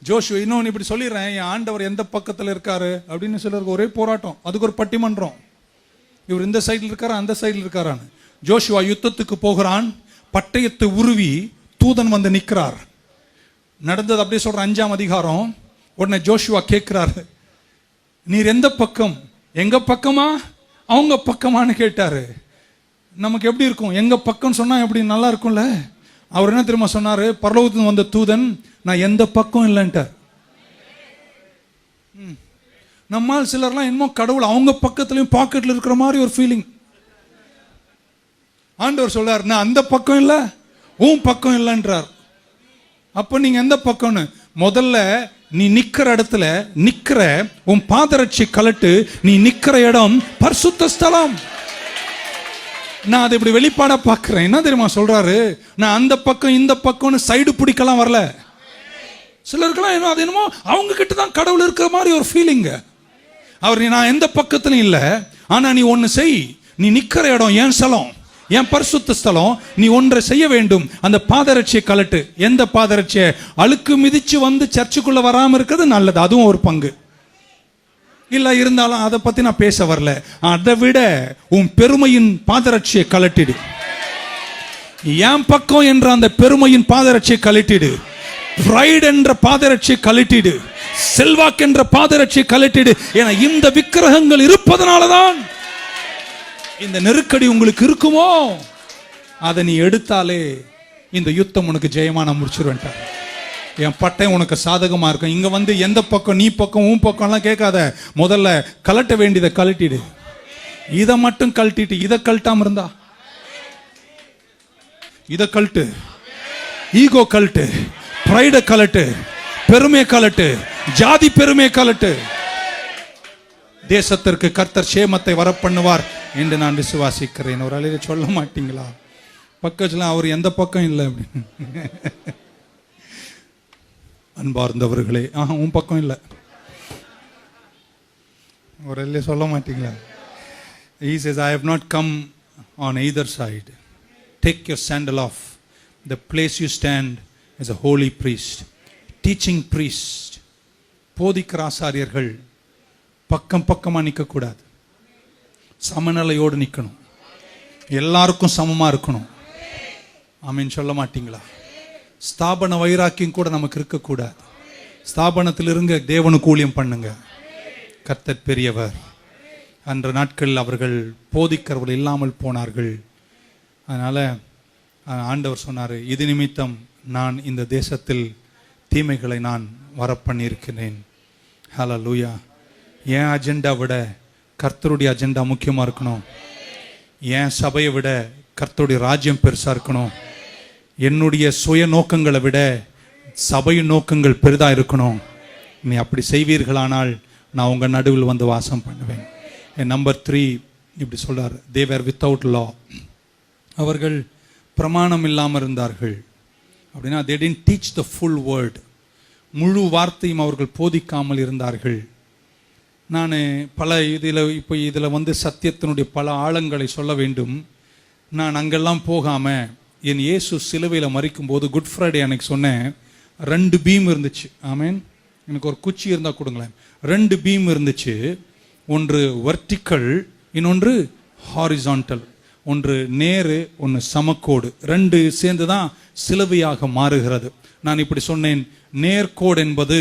ஜோஷுவா இன்னொன்னு இப்படி சொல்லிடுறேன், என் ஆண்டவர் எந்த பக்கத்தில் இருக்காரு அப்படின்னு சிலருக்கு ஒரே போராட்டம், அதுக்கு ஒரு பட்டிமன்றம். இவர் இந்த சைடில் இருக்காரா அந்த சைடில் இருக்காரான்னு. ஜோஷுவா யுத்தத்துக்கு போகிறான், பட்டயத்தை உருவி தூதன் வந்து நிற்கிறார். நடந்தது அப்படியே சொல்ற 5ஆம் அதிகாரம். உடனே ஜோஷுவா கேட்கிறாரு, நீர் எந்த பக்கம்? எங்க பக்கமா அவங்க பக்கமான்னு கேட்டாரு. நமக்கு எப்படி இருக்கும்? எங்க பக்கம் சொன்னா எப்படி நல்லா இருக்கும்ல. அவர் என்ன தெரியுமா சொன்னாரு? பரலோகத்தில் வந்த தூதன், நான் எந்த பக்கம் இல்லைன்ட்டார். நம்மால் சிலர்லாம் இன்னும் கடவுள் அவங்க பக்கத்துலயும் பாக்கெட்ல இருக்கிற மாதிரி ஒரு ஃபீலிங். ஆண்டவர் சொல்றார், நான் அந்த பக்கம் இல்லை உன் பக்கம் இல்லைன்றார். அப்ப நீங்க எந்த பக்கம்னு முதல்ல நீ நிக்கிற இடத்துல நிக்கிற உன் பாதரட்சி கலட்டு. நீ நிக்கிற இடம் பரிசுத்த ஸ்தலம். நான் அதை இப்படி வெளிப்பாடா பார்க்கிறேன். என்ன தெரியுமா சொல்றாரு? நான் அந்த பக்கம் இந்த பக்கம்னு சைடு பிடிக்கலாம் வரல. சிலருக்கெல்லாம் அது என்னமோ அவங்க கிட்ட தான் கடவுள் இருக்கிற மாதிரி ஒரு ஃபீலிங். அவர் நான் எந்த பக்கத்துலையும் இல்லை, ஆனா நீ ஒன்னு செய், நீ நிக்கிற இடம் என் ஸ்தலம், என் பரிசுத்த ஸ்தலம். நீ ஒன்றை செய்ய வேண்டும், அந்த பாதரட்சியை கலட்டு. எந்த பாதரட்சியை? அழுக்கு மிதிச்சு வந்து சர்ச்சுக்குள்ள வராம இருக்கிறது நல்லது, அதுவும் ஒரு பங்கு இல்ல. இருந்தாலும் அதை பத்தி நான் பேச வரல. அதை விட உன் பெருமையின் பாதரட்சியை கலட்டிடு. என் பக்கம் என்ற அந்த பெருமையின் பாதரட்சியை கழட்டிடு. பிரைட் என்ற பாதரட்சியை கழட்டிடு. செல்வாக்கு என்ற பாதரட்சியை கழட்டிடு. ஏன்னா இந்த விக்கிரகங்கள் இருப்பதனாலதான் இந்த நெருக்கடி உங்களுக்கு இருக்குமோ. அதை நீ எடுத்தாலே இந்த யுத்தம் உனக்கு ஜெயமா நான் முடிச்சிருவேன். என் பட்டை உனக்கு சாதகமா இருக்கும். இங்க வந்து எந்த பக்கம் நீ பக்கம் உன் பக்கம்லாம் கேட்காத. முதல்ல கலட்ட வேண்டியதை கழட்டிடு. இதை மட்டும் கழட்டிட்டு இதை கழட்டாம இருந்தா, இதை கழட்டு, ஈகோ கழட்டு, பிரைட கழட்டு, பெருமை கழட்டு, ஜாதி பெருமை கழட்டு. தேசத்திற்கு கர்த்தர் சேமத்தை வரப்பண்ணுவார் என்று நான் விசுவாசிக்கிறேன். ஒரு அலையில சொல்ல மாட்டீங்களா? பக்கத்துல அவர் எந்த பக்கம் இல்லை அப்படின்னு. அன்பார்ந்தவர்களே, உன் பக்கம் இல்லை. ஒரு அலையில சொல்ல மாட்டீங்களா? He says, I have not come on either side. Take your sandal off. The place you stand is a holy priest, teaching priest. போதிக்கிற ஆசாரியர்கள் பக்கம் பக்கமா நிற்க கூடாது. சமநிலையோடு நிற்கணும். எல்லாருக்கும் சமமா இருக்கணும். ஆமீன் சொல்ல மாட்டீங்களா? ஸ்தாபன வைராக்கியம் கூட நமக்கு இருக்கக்கூடாது. ஸ்தாபனத்தில் இருங்க, தேவனுக்கு ஊழியம் பண்ணுங்க. கர்த்தர் பெரியவர். அன்ற நாட்களில் அவர்கள் போதிக்கிறவர்கள் இல்லாமல் போனார்கள். அதனால ஆண்டவர் சொன்னார், இது நிமித்தம் நான் இந்த தேசத்தில் தீமைகளை நான் வரப்பண்ணியிருக்கிறேன். ஹல்லேலூயா. என் அஜெண்டா விட கர்த்தருடைய அஜெண்டா முக்கியமா இருக்கணும். என் சபையை விட கர்த்தருடைய ராஜ்யம் பெருசா இருக்கணும். என்னுடைய சுய நோக்கங்களை விட சபையின் நோக்கங்கள் பெரிதா இருக்கணும். நீ அப்படி செய்வீர்களானால் நான் உங்க நடுவில் வந்து வாசம் பண்ணுவேன். நம்பர் 3 இப்படி சொல்றார், they were without law. அவர்கள் பிரமாணம் இல்லாமல் இருந்தார்கள். அப்படின்னா they didn't teach the full word. முழு வார்த்தையும் அவர்கள் போதிக்காமல் இருந்தார்கள். நான் பல இதில் வந்து சத்தியத்தினுடைய பல ஆழங்களை சொல்ல வேண்டும். நான் அங்கெல்லாம் போகாமல் என் இயேசு சிலுவையில் மரிக்கும் போது குட் ஃப்ரைடே அன்னைக்கு சொன்னேன், 2 பீம் இருந்துச்சு. ஆமேன். எனக்கு ஒரு குச்சி இருந்தால் கொடுங்களேன். 2 பீம் இருந்துச்சு. ஒன்று வெர்டிக்கல், இன்னொன்று ஹாரிசான்டல். ஒன்று நேரு, ஒன்று சமக்கோடு. 2 சேர்ந்து தான் சிலுவையாக மாறுகிறது. நான் இப்படி சொன்னேன், நேர்கோடு என்பது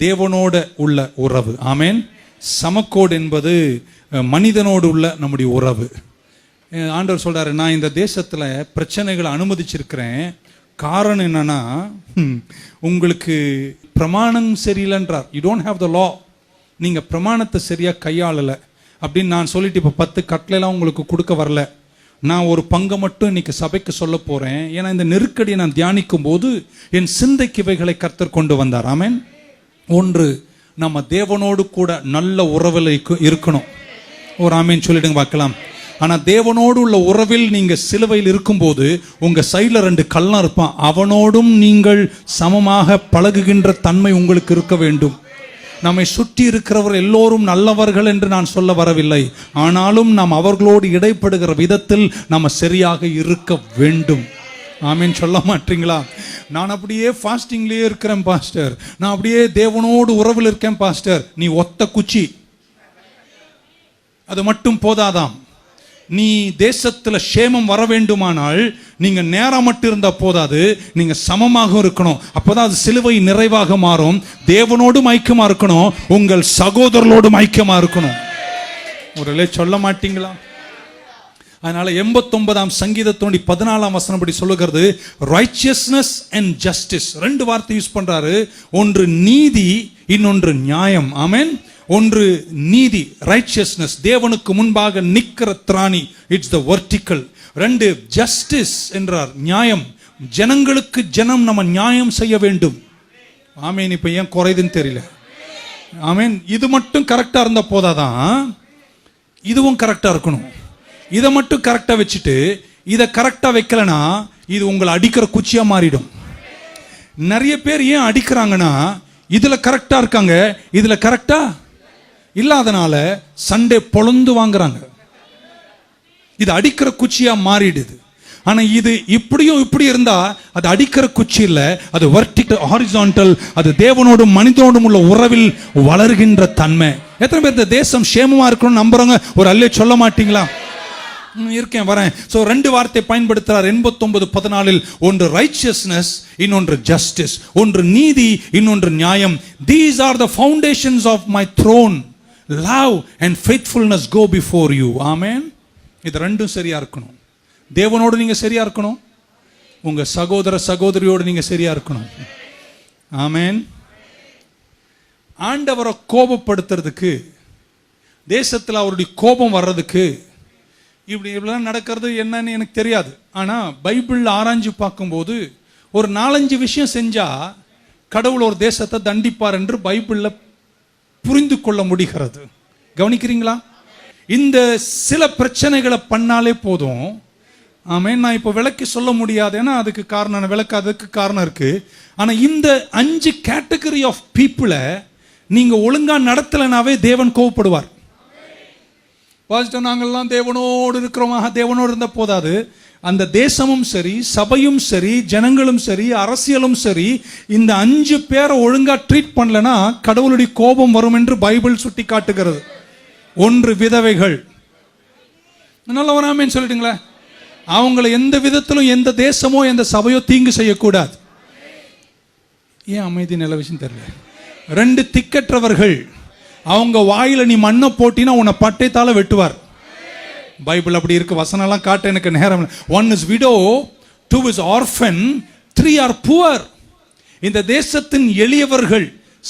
தேவனோடு உள்ள உறவு. ஆமேன். சமக்கோடு என்பது மனிதனோடு உள்ள நம்முடைய உறவு. ஆண்டவர் சொல்றாரு, நான் இந்த தேசத்துல பிரச்சனைகளை அனுமதிச்சிருக்கிறேன். காரணம் என்னன்னா, உங்களுக்கு பிரமாணம் சரியில்லைன்றார். யூ டோன்ட் ஹேவ் த லா. நீங்க பிரமாணத்தை சரியா கையாளல அப்படின்னு நான் சொல்லிட்டு இப்ப 10 கட்டளைலாம் உங்களுக்கு கொடுக்க வரல. நான் ஒரு பங்கை மட்டும் இன்னைக்கு சபைக்கு சொல்ல போறேன். ஏன்னா இந்த நெருக்கடியை நான் தியானிக்கும் போது என் சிந்தைக்கு இவைகளை கர்த்தர் கொண்டு வந்தார். ஆமென். ஒன்று, நம்ம தேவனோடு கூட நல்ல உறவில் இருக்கணும். ஒரு ஆமேன் சொல்லிடுங்க பார்க்கலாம். ஆனா தேவனோடு உள்ள உறவில் நீங்க சிலுவையில் இருக்கும்போது உங்க சைட்ல 2 கள்ளம் இருப்பான். அவனோடும் நீங்கள் சமமாக பழகுகின்ற தன்மை உங்களுக்கு இருக்க வேண்டும். நம்மை சுற்றி இருக்கிறவர் எல்லோரும் நல்லவர்கள் என்று நான் சொல்ல வரவில்லை. ஆனாலும் நாம் அவர்களோடு இடைப்படுகிற விதத்தில் நம்ம சரியாக இருக்க வேண்டும். ஆமீன் சொல்ல மாட்டீங்களா? நான் அப்படியே ஃபாஸ்டிங்லேயே இருக்கிறேன் பாஸ்டர், நான் அப்படியே தேவனோடு உறவில் இருக்கேன் பாஸ்டர். நீ ஒத்த குச்சி, அது மட்டும் போதாதாம். நீ தேசத்துல சேமம் வர வேண்டுமானால் நீங்க நேரம் மட்டும் இருந்தா போதாது, நீங்க சமமாக இருக்கணும். அப்பதான் அது சிலுவை நிறைவாக மாறும். தேவனோடும் ஐக்கியமா இருக்கணும், உங்கள் சகோதரர்களோடும் ஐக்கியமா இருக்கணும். ஒரு சொல்ல மாட்டீங்களா? அதனால 89ஆம் சங்கீதத்தோட 14ஆம் வசனம் படி சொல்லுகிறது, ரைச்சியஸ்னஸ் அண்ட் ஜஸ்டிஸ். 2 வார்த்தை யூஸ் பண்றாரு. ஒன்று நீதி, இன்னொன்று நியாயம். ஆமென். ஒன்று நீதி, ரைச்சியஸ்னஸ், தேவனுக்கு முன்பாக நிக்கிற திராணி, இட்ஸ் த வெர்டிக்கல். 2 ஜஸ்டிஸ் என்றார், நியாயம். ஜனங்களுக்கு ஜனம் நம்ம நியாயம் செய்ய வேண்டும். ஆமேன். இப்ப ஏன் குறையுதுன்னு தெரியல. ஆமேன். இது மட்டும் கரெக்டா இருந்தா போதாதான், இதுவும் கரெக்டா இருக்கணும். இதை மட்டும் கரெக்டா வச்சுட்டு இதை கரெக்டா வைக்கலனா இது உங்களை அடிக்கிற குச்சியா மாறிடும். நிறைய பேர் ஏன் அடிக்கிறாங்கன்னா, இதுல கரெக்டா இருக்காங்க, இதுல கரெக்டா இல்லாதனால சண்டே பொழந்து வாங்குறாங்க. இது அடிக்கிற குச்சியா மாறிடுது. ஆனா இது இப்படியும் இப்படி இருந்தா அது அடிக்கிற குச்சி இல்ல, அது வெர்டிகல், ஹாரிசான்டல். அது தேவனோடும் மனிதனோடும் உள்ள உறவில் வளர்கின்ற தன்மை. எத்தனை பேர் இந்த தேசம் சேமமா இருக்கணும்னு நம்புறாங்க? ஒரு அல்லே சொல்ல மாட்டீங்களா? இருக்கேன், வரேன். சோ 2 வார்த்தை பயன்படுத்துறார் 89:14. ஒன்று ரைச்சியஸ்னஸ், இன்னொன்று ஜஸ்டிஸ். ஒன்று நீதி, இன்னொன்று நியாயம். These are the foundations of my throne. Love and faithfulness go before you. Amen. இது ரெண்டும் சரியா இருக்கணும். தேவனோடு நீங்க சரியா இருக்கணும், உங்க சகோதர சகோதரியோடு நீங்க சரியா இருக்கணும். ஆமென். ஆண்டவரை கோபப்படுத்துறதுக்கு, தேசத்தில் அவருடைய கோபம் வர்றதுக்கு இப்படிலாம் நடக்கிறது என்னன்னு எனக்கு தெரியாது. ஆனால் பைபிளில் ஆராய்ஞ்சு பார்க்கும்போது ஒரு 4-5 விஷயம் செஞ்சா கடவுள் ஒரு தேசத்தை தண்டிப்பார் என்று பைபிளில் புரிந்து கொள்ள முடிகிறது. கவனிக்கிறீங்களா? இந்த சில பிரச்சனைகளை பண்ணாலே போதும். ஆமென். நான் இப்போ விளக்கி சொல்ல முடியாது, ஏன்னா அதுக்கு காரணம் விளக்காததுக்கு காரணம் இருக்கு. ஆனால் இந்த 5 கேட்டகரி ஆஃப் பீப்புளை நீங்க ஒழுங்கா நடத்தலைனாவே தேவன் கோவப்படுவார். நாங்கள்லாம் தேவனோடு இருக்கிறோமாக, தேவனோடு இருந்த போதாது. அந்த தேசமும் சரி, சபையும் சரி, ஜனங்களும் சரி, அரசியலும் சரி, இந்த 5 பேரை ஒழுங்கா ட்ரீட் பண்ணலனா கடவுளுடைய கோபம் வரும் என்று பைபிள் சுட்டி காட்டுகிறது. ஒன்று விதவைகள். நல்ல வராமேன்னு சொல்லிட்டுங்களேன். அவங்களை எந்த விதத்திலும் எந்த தேசமோ எந்த சபையோ தீங்கு செய்யக்கூடாது. ஏன் அமைதி நல்ல விஷயம் தெரியல. 2 திக்கற்றவர்கள். அவங்க வாயில நீ மண்ணை போட்டினா உன்னை பட்டைத்தால வெட்டுவார். பைபிள் அப்படி இருக்கு. வசனம்லாம் காட்ட எனக்கு நேரம். 1 is widow, 2 is orphan, 3 are poor. இந்த தேசத்தின் எளியவர்கள்,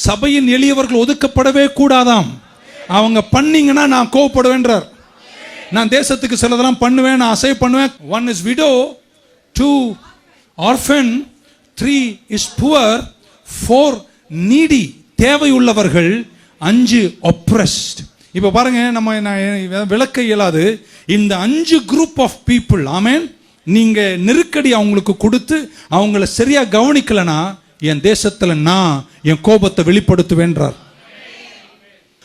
சபையின் எளியவர்கள் ஒதுக்கப்படவே கூடாதாம். அவங்க பண்ணீங்கன்னா நான் கோவப்படுவேன்றார். நான் தேசத்துக்கு சிலதெல்லாம் பண்ணுவேன், நான் அசை பண்ணுவேன். 1 is widow, 2 orphan, 3 is poor, 4 needy தேவை உள்ளவர்கள், 5 oppressed. இப்ப பாருங்க, நம்ம விளக்க இயலாது. இந்த 5 குரூப் ஆஃப் பீப்புள், ஆமென், நீங்க நெருக்கடி அவங்களுக்கு கொடுத்து அவங்கள சரியா கவனிக்கலனா என் தேசத்துல நான் என் கோபத்தை வெளிப்படுத்துவேன்றார்.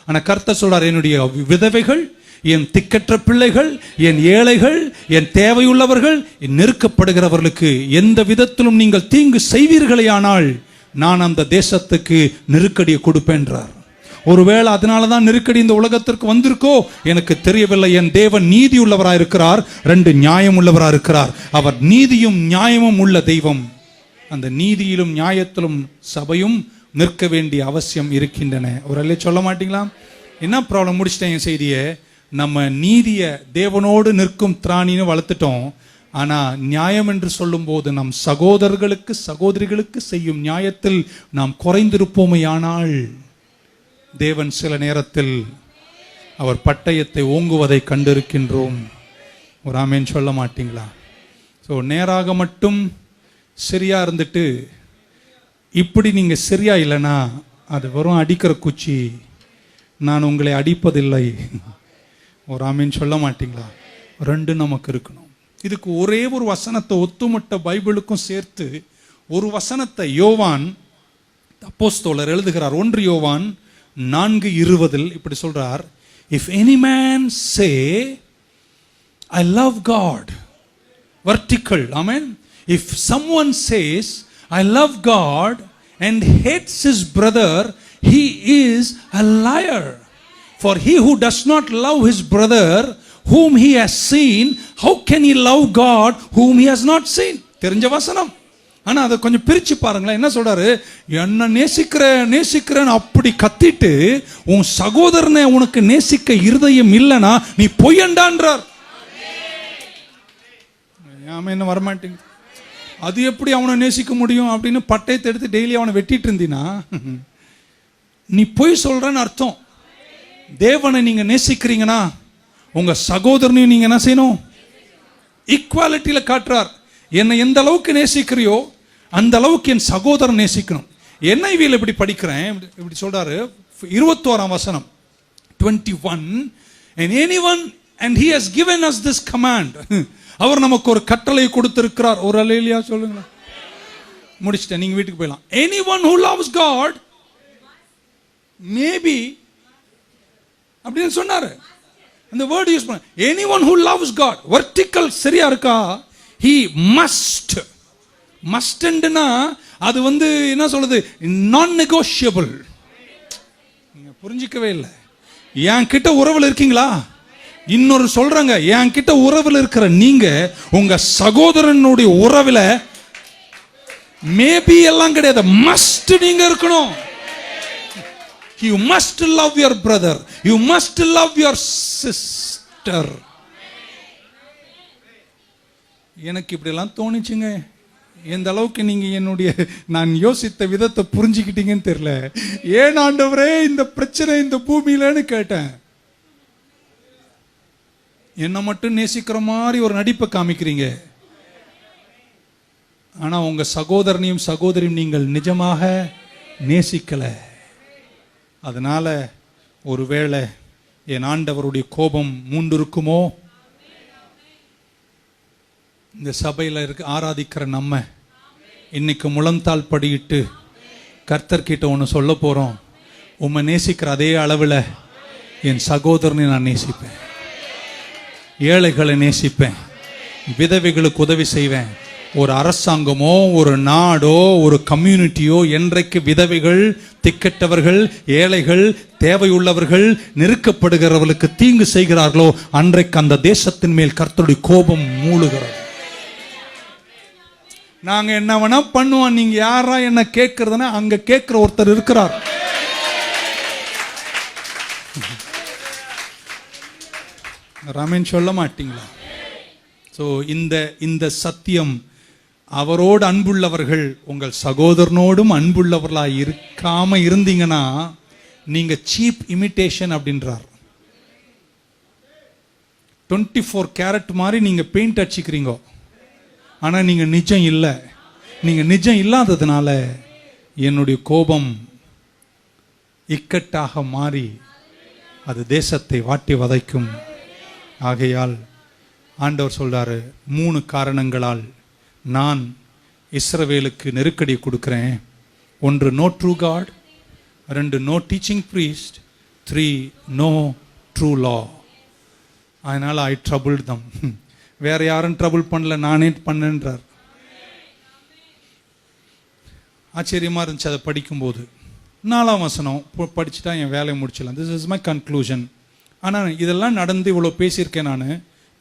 ஆனா கர்த்தர் சொல்றார், என்னுடைய விதவைகள், என் திக்கற்ற பிள்ளைகள், என் ஏழைகள், என் தேவையுள்ளவர்கள், நெருக்கப்படுகிறவர்களுக்கு எந்த விதத்திலும் நீங்கள் தீங்கு செய்வீர்களேயானால் நான் அந்த தேசத்துக்கு நெருக்கடியை கொடுப்பேன்றார். ஒருவேளை அதனாலதான் நெருக்கடி இந்த உலகத்திற்கு வந்திருக்கோ எனக்கு தெரியவில்லை. என் தேவன் நீதி உள்ளவராக இருக்கிறார், 2 நியாயம் உள்ளவராக இருக்கிறார். அவர் நீதியும் நியாயமும் உள்ள தெய்வம். அந்த நீதியிலும் நியாயத்திலும் சபையும் நிற்க வேண்டிய அவசியம் இருக்கின்றன. ஒரு அல்ல சொல்ல மாட்டீங்களா? என்ன ப்ராப்ளம்? முடிச்சிட்டேன் என் செய்தியை. நம்ம நீதியை தேவனோடு நிற்கும் திராணின்னு வளர்த்துட்டோம். ஆனா நியாயம் என்று சொல்லும் போது நம் சகோதரர்களுக்கு சகோதரிகளுக்கு செய்யும் நியாயத்தில் நாம் குறைந்திருப்போமையானால் தேவன் சில நேரத்தில் அவர் பட்டயத்தை ஓங்குவதை கண்டிருக்கின்றோம். ஒரு ஆமேன் சொல்ல மாட்டீங்களா? ஸோ நேராக மட்டும் சரியா இருந்துட்டு இப்படி நீங்க சரியா இல்லைன்னா அது வெறும் அடிக்கிற குச்சி. நான் உங்களை அடிப்பதில்லை. ஒரு ஆமேன் சொல்ல மாட்டீங்களா? 2 நமக்கு இருக்கணும். இதுக்கு ஒரே ஒரு வசனத்தை ஒத்துமொட்ட பைபிளுக்கும் சேர்த்து ஒரு வசனத்தை யோவான் அப்போஸ்தலர் எழுதுகிறார். 1 யோவான் 4:20 இப்படி சொல்றார், if any man say I love God, vertical, amen, if someone says I love God and hates his brother, he is a liar. For he who does not love his brother whom he has seen, how can he love God whom he has not seen? தெரிஞ்ச வசனம். ஆனா அதை கொஞ்சம் பிரிச்சு பாருங்களேன். என்ன சொல்றாரு? என்ன நேசிக்கிறேன் அப்படி கத்திட்டு உன் சகோதரனை உனக்கு நேசிக்க இருதயம் இல்லைன்னா நீ பொய்யண்டான்றார். என்ன வரமாட்டேங்க. அது எப்படி அவனை நேசிக்க முடியும் அப்படின்னு பட்டயத்தை எடுத்து டெய்லி அவனை வெட்டிட்டு இருந்தீனா நீ பொய் சொல்றன்னு அர்த்தம். தேவனை நீங்க நேசிக்கிறீங்கன்னா உங்க சகோதரனையும் நீங்க என்ன செய்யணும்? ஈக்குவாலிட்டியில காட்டுறார். என்னை எந்த அளவுக்கு நேசிக்கிறியோ அந்த அளவுக்கு என் சகோதரன் நேசிக்கணும். NIV-ல இப்படி படிக்கிறேன், இப்படி சொல்றாரு 21ஆம் வசனம் 21, and anyone and he has given us this command. அவர் நமக்கு ஒரு கட்டளை கொடுத்திருக்கிறார். ஒரு அல்லேலூயா சொல்லுங்க. முடிச்சிட்டேன், நீங்க வீட்டுக்கு போயிடலாம். anyone who loves God maybe அப்படின்னு சொன்னாரு. அந்த வேர்ட் யூஸ் பண்ண, anyone who loves God, vertical சரியா இருக்கா? he must னா அது என்ன சொல்றது? நான் நெகோஷியபிள். நீங்க புரிஞ்சிக்கவே இல்லை. என் கிட்ட உறவுல இருக்கீங்களா? இன்னொரு சொல்றாங்க, என் கிட்ட உறவில் இருக்கிற நீங்க உங்க சகோதரனுடைய உறவில் மேபி எல்லாம் கிடையாது, மஸ்ட் நீங்க இருக்கணும். You must love your brother. You must love your sister. எனக்கு இப்படி எல்லாம் தோணுச்சுங்க. எந்த அளவுக்கு நீங்க என்னுடைய நான் யோசித்த விதத்தை புரிஞ்சுக்கிட்டீங்கன்னு தெரியல. ஏன் ஆண்டவரே இந்த பிரச்சனை இந்த பூமியிலன்னு கேட்டேன். என்ன மட்டும் நேசிக்கிற மாதிரி ஒரு நடிப்பை காமிக்கிறீங்க, ஆனா உங்க சகோதரனையும் சகோதரியும் நீங்கள் நிஜமாக நேசிக்கல. அதனால ஒருவேளை என் ஆண்டவருடைய கோபம் மூண்டிருக்குமோ. இந்த சபையில் ஆராதிக்கிற நம்ம இன்னைக்கு முழந்தால் படியிட்டு கர்த்தர்கிட்ட ஒன்று சொல்ல போறோம். உம்மை நேசிக்கிற அதே அளவில் என் சகோதரனை நான் நேசிப்பேன், ஏழைகளை நேசிப்பேன், விதவைகளுக்கு உதவி செய்வேன். ஒரு அரசாங்கமோ ஒரு நாடோ ஒரு கம்யூனிட்டியோ என்றைக்கு விதவைகள், திக்கற்றவர்கள், ஏழைகள், தேவையுள்ளவர்கள், நெருக்கப்படுகிறவர்களுக்கு தீங்கு செய்கிறார்களோ அன்றைக்கு அந்த தேசத்தின் மேல் கர்த்தருடைய கோபம் மூழுகிறது. நாங்க என்ன வேணா பண்ணுவோம், நீங்க யாரா என்ன கேட்கறதுன்னா அங்க கேட்கிற ஒருத்தர் இருக்கிறார். ராமன் சொல்ல மாட்டீங்களா? ஸோ இந்த சத்தியம், அவரோடு அன்புள்ளவர்கள் உங்கள் சகோதரனோடும் அன்புள்ளவர்களாக இருக்காம இருந்தீங்கன்னா நீங்க சீப் இமிட்டேஷன் அப்படின்றார். 24 கேரட் மாதிரி நீங்க பெயிண்ட் அடிச்சுக்கிறீங்க, ஆனா நீங்க நிஜம் இல்லை. நீங்க நிஜம் இல்லாததுனால என்னுடைய கோபம் இக்கட்டாக மாறி அது தேசத்தை வாட்டி வதைக்கும். ஆகையால் ஆண்டவர் சொல்றாரு, 3 காரணங்களால் நான் இஸ்ரவேலுக்கு நெருக்கடி கொடுக்கிறேன். 1, no true God. 2, no teaching priest. 3, no true law. அதனால ஐ ட்ரபிள்ட் தம். வேற யாரும் ட்ரபிள் பண்ணல, நானே பண்ணேன்றார். ஆச்சரியமா இருந்துச்சு அதை படிக்கும்போது. 4ஆம் வசனம் படிச்சுட்டா என் வேலையை முடிச்சிடலாம். This is my conclusion. ஆனால் இதெல்லாம் நடந்து இவ்வளோ பேசியிருக்கேன் நான்.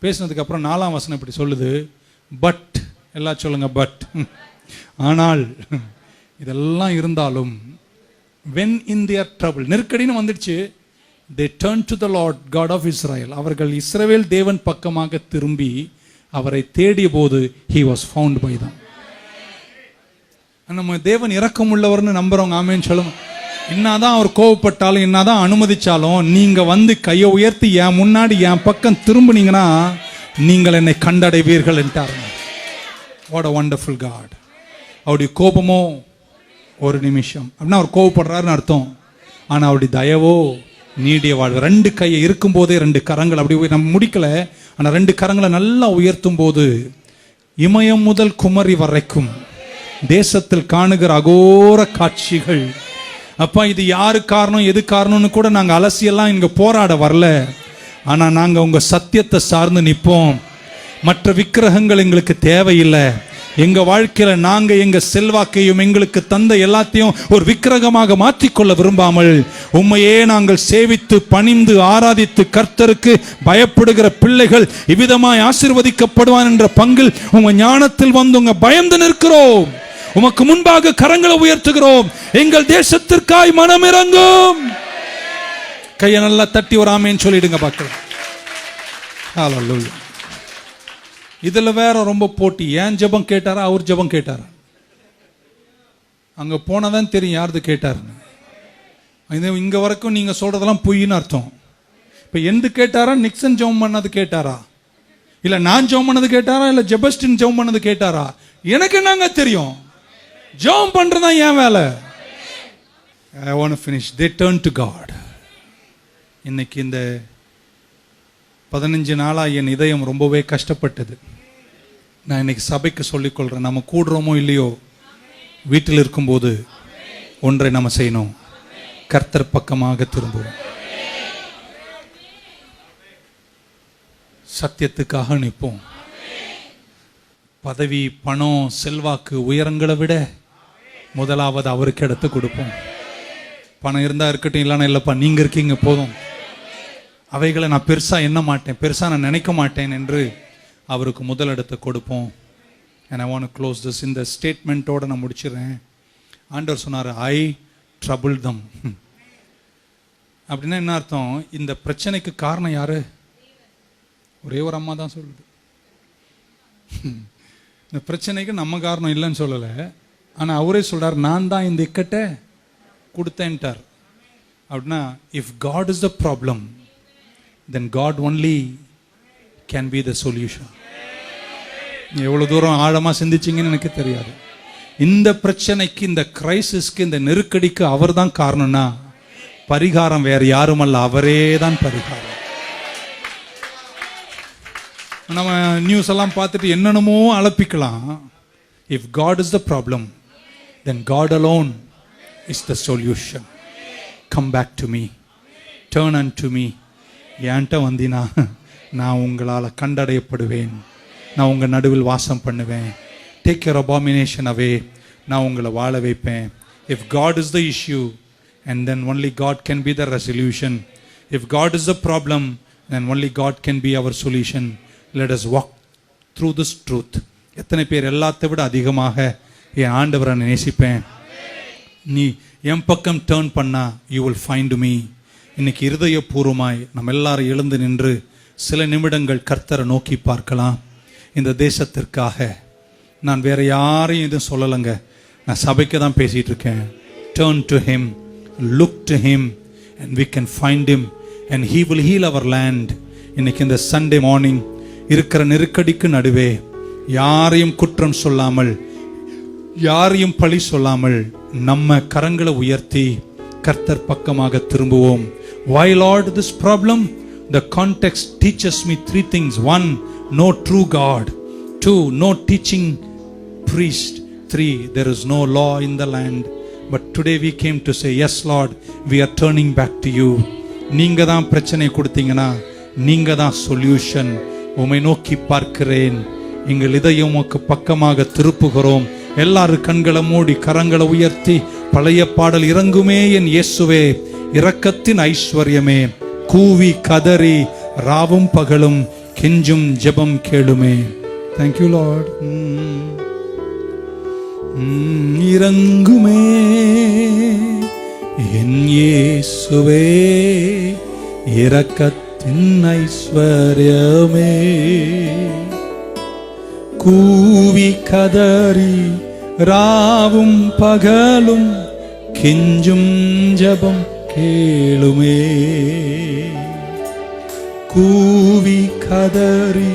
பேசினதுக்கு அப்புறம் 4ஆம் வசனம் இப்படி சொல்லுது, பட், எல்லாம் சொல்லுங்க பட். ஆனால் இதெல்லாம் இருந்தாலும் when in their trouble, நெருக்கடின்னு வந்துடுச்சு, they turned to the Lord God of Israel. அவர்கள் இஸ்ரவேல் தேவன் பக்கமாக திரும்பி அவரை தேடிய போது he was found by them. நம்ம தேவன் இரக்கம் உள்ளவர்னு நம்புறவங்க ஆமேன்னு சொல்லுங்க. என்னதான் அவர் கோவப்பட்டாலும் என்னதான் அனுமதிச்சாலும் நீங்க வந்து கையை உயர்த்தி என் முன்னாடி என் பக்கம் திரும்பினீங்கன்னா நீங்கள் என்னை கண்டடைவீர்கள் என்றாருங்க. What a wonderful God. அவருடைய கோபமோ ஒரு நிமிஷம் அப்படின்னா அவர் கோவப்படுறாருன்னு அர்த்தம். ஆனா அவருடைய தயவோ நீடிய வாழ்வு. 2 கையை இருக்கும் போதே 2 கரங்கள் அப்படி நம்ம முடிக்கல, ஆனா 2 கரங்களை நல்லா உயர்த்தும் போது இமயம் முதல் குமரி வரைக்கும் தேசத்தில் காணுகிற அகோர காட்சிகள். அப்பா, இது யாரு காரணம் எது காரணம்னு கூட நாங்கள் அலசியெல்லாம் இங்கே போராட வரல. ஆனால் நாங்கள் உங்கள் சத்தியத்தை சார்ந்து நிற்போம். மற்ற விக்கிரகங்கள் எங்களுக்கு தேவையில்லை. எங்கள் வாழ்க்கையில் நாங்கள் எங்கள் செல்வாக்கையும் எங்களுக்கு தந்த எல்லாத்தையும் ஒரு விக்கிரகமாக மாற்றிக்கொள்ள விரும்பாமல் உம்மையே நாங்கள் சேவித்து பணிந்து ஆராதித்து கர்த்தருக்கு பயப்படுகிற பிள்ளைகள் இவ்விதமாய் ஆசீர்வதிக்கப்படுவான் என்ற பங்கில் உங்கள் ஞானத்தில் வந்து உங்க பயந்து நிற்கிறோம். உமக்கு முன்பாக கரங்களை உயர்த்துகிறோம். எங்கள் தேசத்திற்காய் மனம் இறங்கும். கையை நல்லா தட்டி ஒரு ஆமேன்னு சொல்லிடுங்க பார்க்கலாம். ஹல்லேலூயா. இதுல வேற ரொம்ப போட்டி. ஏன் ஜெபம் கேட்டாரா அவர் ஜெபம் கேட்டாரா? அங்க போனதான் தெரியும் யாரது கேட்டாருன்னு. இங்க வரைக்கும் நீங்க சொல்றதெல்லாம் பொய்ன்னு அர்த்தம். இப்ப எந்த கேட்டாரா? நிக்சன் ஜெபம் பண்ணது கேட்டாரா, இல்ல நான் ஜெபம் பண்ணது கேட்டாரா, இல்ல ஜெபஸ்டின் ஜெபம் பண்ணது கேட்டாரா? எனக்கு என்னங்க தெரியும்? ஜெபம் பண்றதா என் வேலை. I want to finish. They turn to God. இன்னைக்கு இந்த 15 நாளா என் இதயம் ரொம்பவே கஷ்டப்பட்டது. நான் இன்னைக்கு சபைக்கு சொல்லிக்கொள்றேன், நம்ம கூடுறோமோ இல்லையோ, வீட்டில் இருக்கும்போது ஒன்றை நம்ம செய்யணும், கர்த்தர் பக்கமாக திரும்புவோம். சத்தியத்துக்காக நிற்போம். பதவி, பணம், செல்வாக்கு, உயரங்களை விட முதலாவது அவருக்கு எடுத்து கொடுப்போம். பணம் இருந்தா இருக்கட்டும், இல்லைன்னா இல்லப்பா நீங்க இருக்கீங்க போதும். அவைகளை நான் பெருசாக எண்ண மாட்டேன், பெருசாக நான் நினைக்க மாட்டேன் என்று அவருக்கு முதலிடத்தை கொடுப்போம். And I want to close this. இந்த ஸ்டேட்மெண்ட்டோடு நான் முடிச்சிடுறேன். ஆண்டவர் சொன்னார், ஐ ட்ரபிள் தம். அப்படின்னா என்ன அர்த்தம்? இந்த பிரச்சனைக்கு காரணம் யாரு? ஒரே ஒரு அம்மா தான் சொல்லுது. இந்த பிரச்சனைக்கு நம்ம காரணம் இல்லைன்னு சொல்லலை, ஆனால் அவரே சொல்றார், நான் தான் இந்த இக்கட்டை கொடுத்தேன்ட்டார். அப்படின்னா if God is the problem, then God only can be the solution. எவ்வளோ தூரம் ஆழமாக சிந்திச்சிங்கன்னு எனக்கு தெரியாது. இந்த பிரச்சனைக்கு, இந்த கிரைசிஸ்க்கு, இந்த நெருக்கடிக்கு அவர் தான் காரணம்னா பரிகாரம் வேறு யாரும் அல்ல, அவரே தான் பரிகாரம். நம்ம நியூஸ் எல்லாம் பார்த்துட்டு என்னென்னமோ அலப்பிக்கலாம். If God is the problem, then God alone is the solution. Come back to me, turn unto me. என்கிட்ட வந்தினா நான் உங்களால் கண்டடையப்படுவேன், நான் உங்கள் நடுவில் வாசம் பண்ணுவேன். டேக் யுவர் அபாமினேஷன் அவே, நான் உங்களை வாழ வைப்பேன். If God is the issue, and then only God can be the resolution. If God is the problem, then only God can be our solution. Let us walk through this truth. எத்தனை பேர் எல்லாத்தை விட அதிகமாக என் ஆண்டவரை நேசிப்பேன், நீ என் பக்கம் turn பண்ணா you will find me. இன்னைக்கு இருதயபூர்வமாய் நம்ம எல்லாரும் எழுந்து நின்று சில நிமிடங்கள் கர்த்தரை நோக்கி பார்க்கலாம். இந்த தேசத்திற்காக நான் வேற யாரையும் எதுவும் சொல்லலைங்க, நான் சபைக்கு தான் பேசிட்டு இருக்கேன். Turn to him, look to him, and we can find him, and he will heal our land. இன்னைக்கு இந்த சண்டே மார்னிங் இருக்கிற நெருக்கடிக்கு நடுவே யாரையும் குற்றம் சொல்லாமல், யாரையும் பழி சொல்லாமல் நம்ம கரங்களை உயர்த்தி கர்த்தர் பக்கமாக திரும்புவோம். Why Lord this problem? The context teaches me three things. 1, no true God. 2, no teaching priest. 3, there is no law in the land. But today we came to say, yes Lord, we are turning back to you. நீங்க தான் பிரச்சனை கொடுத்தீங்கன்னா நீங்க தான் solution. உம்மை நோக்கி பார்க்கிறேன், எங்கள் இதயம் உமக்கு பக்கமாக திருப்புகிறோம். எல்லாரும் கண்களை மூடி கரங்களை உயர்த்தி பழைய பாடல், இறங்குமே என் இயேசுவே, இரக்கத்தின் ஐஸ்வர்யமே, கூவி கதறி ராவும் பகலும் கெஞ்சும் ஜெபம் கேளுமே. Thank you Lord. இறங்குமே என் இயேசுவே, இரக்கத்தின் ஐஸ்வர்யமே, கூவி கதறி ராவும் பகலும் கெஞ்சும் ஜெபம் கேளுமே. கூவி கதறி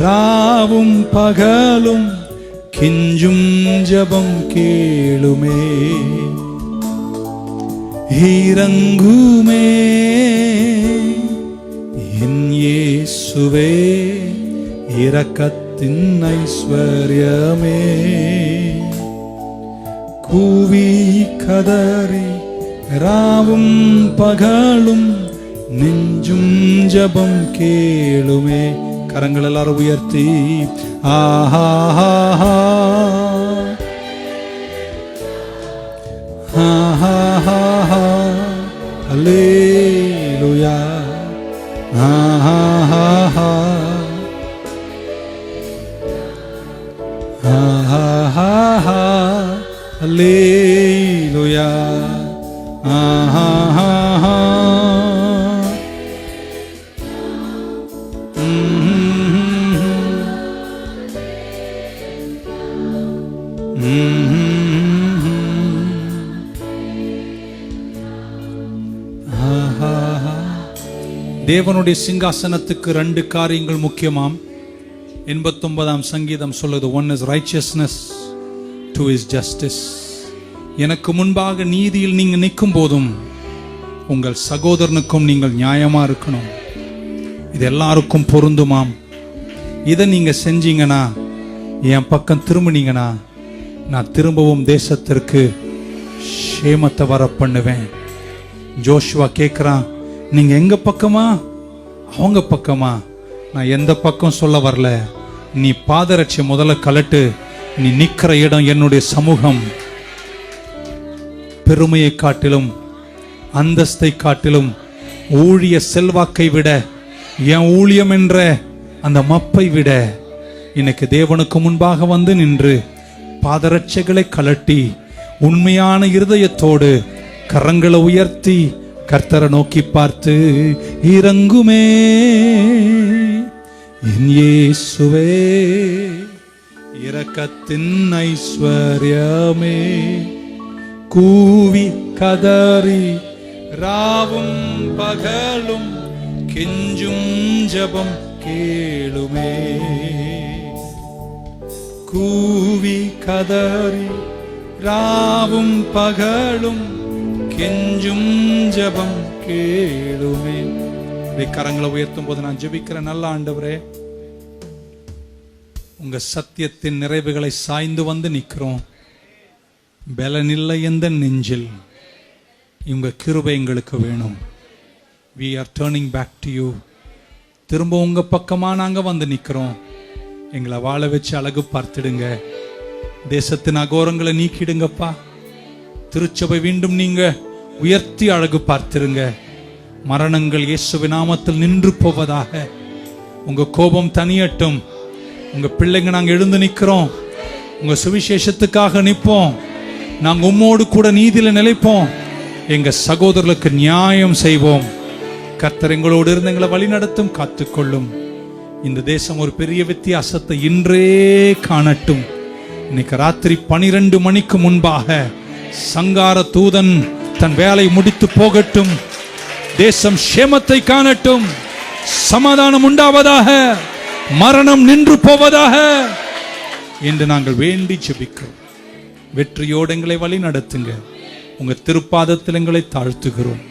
ராவும் பகலும் கெஞ்சும் ஜெபம் கேளுமே. இறங்குமே என் இயேசுவே, இரக்கத்தின் ஐஸ்வர்யமே, கூவி கதறி ராவும் பகலும் நெஞ்சும் ஜெபம் கேளுமே. கரங்கள் எல்லாரும் உயர்த்தி ஆஹா ஆஹா ஆஹா அல்லேலூயா ஆஹா ஆஹா ஆஹா அல்லேலூயா ஆஹா ஆஹா தேவனுடைய சிங்காசனத்துக்கு 2 காரியங்கள் முக்கியமாம். 89ஆம் சங்கீதம் சொல்லுது, 1 is righteousness, 2 is justice. எனக்கு முன்பாக நீதியில் நீங்க நிற்கும் போதும் உங்கள் சகோதரனுக்கும் நீங்கள் நியாயமா இருக்கணும். இது எல்லாருக்கும் பொருந்துமாம். இதை நீங்க செஞ்சீங்கன்னா, என் பக்கம் திரும்பினீங்கன்னா, நான் திரும்பவும் தேசத்திற்கு சேமத்தை வர பண்ணுவேன். ஜோஷுவா கேட்குறான், நீங்க எங்க பக்கமா அவங்க பக்கமா? நான் எந்த பக்கம் சொல்ல வரல, நீ பாதரட்சை முதல்ல கலட்டு, நீ நிக்கிற இடம் என்னுடைய சமூகம். பெருமையை காட்டிலும் அந்தஸ்தை காட்டிலும் ஊழிய செல்வாக்கை விட, என் ஊழியம் என்ற அந்த மப்பை விட இன்னைக்கு தேவனுக்கு முன்பாக வந்து நின்று பாதரட்சைகளை கலட்டி உண்மையான இருதயத்தோடு கரங்களை உயர்த்தி கர்த்தரை நோக்கி பார்த்து, இறங்குமே என் இயேசுவே, இரக்கத்தின் ஐஸ்வர்யமே, கூவி கதறி ராவும் பகலும் கெஞ்சும் ஜெபம் கேளுமே, கூவி கதறி ராவும் பகலும் கெஞ்சும் ஜெபம் கேளுமே. கரங்களை உயர்த்தும் போது நான் ஜெபிக்கிற நல்ல ஆண்டவரே, உங்க சத்தியத்தின் நிறைவுகளை சாய்ந்து வந்து நிற்கிறோம். பலனில்லை எந்த நெஞ்சில் உங்க கிருபை எங்களுக்கு வேணும். we are turning back to you. திரும்ப உங்க பக்கமா நாங்க வந்து நிக்கிறோம். எங்களை வாழ வச்சு அழகு பார்த்துடுங்க. தேசத்தின் அகோரங்களை நீக்கிடுங்கப்பா. திருச்சபை மீண்டும் நீங்க உயர்த்தி அழகு பார்த்திருங்க. மரணங்கள் இயேசுவின் நாமத்தில் நின்று போவதாக. உங்க கோபம் தனியட்டும். உங்க பிள்ளைங்க நாங்க எழுந்து நிக்கிறோம். உங்க சுவிசேஷத்துக்காக நிற்போம். நாங்க உம்மோடு கூட நீதியில நிலைப்போம். எங்க சகோதரர்களுக்கு நியாயம் செய்வோம். கர்த்தர் எங்களோடு இருந்து எங்களை வழி நடத்தும், காத்துக்கொள்ளும். இந்த தேசம் ஒரு பெரிய வித்தியாசத்தை இன்றே காணட்டும். இன்னைக்கு ராத்திரி 12 மணிக்கு முன்பாக சங்கார தூதன் தன் வேலை முடித்து போகட்டும். தேசம் சேமத்தை காணட்டும். சமாதானம் உண்டாவதாக. மரணம் நின்று போவதாக என்று நாங்கள் வேண்டி ஜெபிக்கிறோம். வெற்றியோடு எங்களை வழி நடத்துங்க. உங்க திருப்பாதத்தில் எங்களை தாழ்த்துகிறோம்.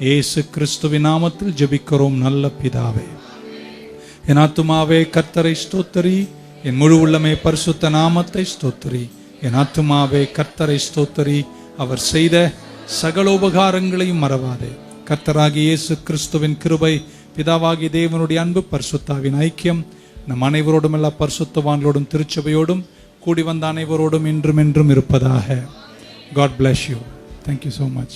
இயேசு கிறிஸ்துவின் நாமத்தில் ஜெபிக்கிறோம் நல்ல பிதாவே. என் ஆத்துமாவே கர்த்தரை ஸ்தோத்திரி, என் முழு உள்ளமே பரிசுத்த நாமத்தை ஸ்தோத்திரி. என் ஆத்துமாவே கர்த்தரை ஸ்தோத்திரி, அவர் செய்த சகல உபகாரங்களையும் மறவாதே. கர்த்தராகிய இயேசு கிறிஸ்துவின் கிருபை, பிதாவாகிய தேவனுடைய அன்பு, பரிசுத்தாவின் ஐக்கியம் நம் அனைவரோடும், எல்லா பரிசுத்தவான்களோடும், திருச்சபையோடும் கூடி வந்த அனைவரோடும் இன்றும் என்றும் இருப்பதாக. God bless you. Thank you so much.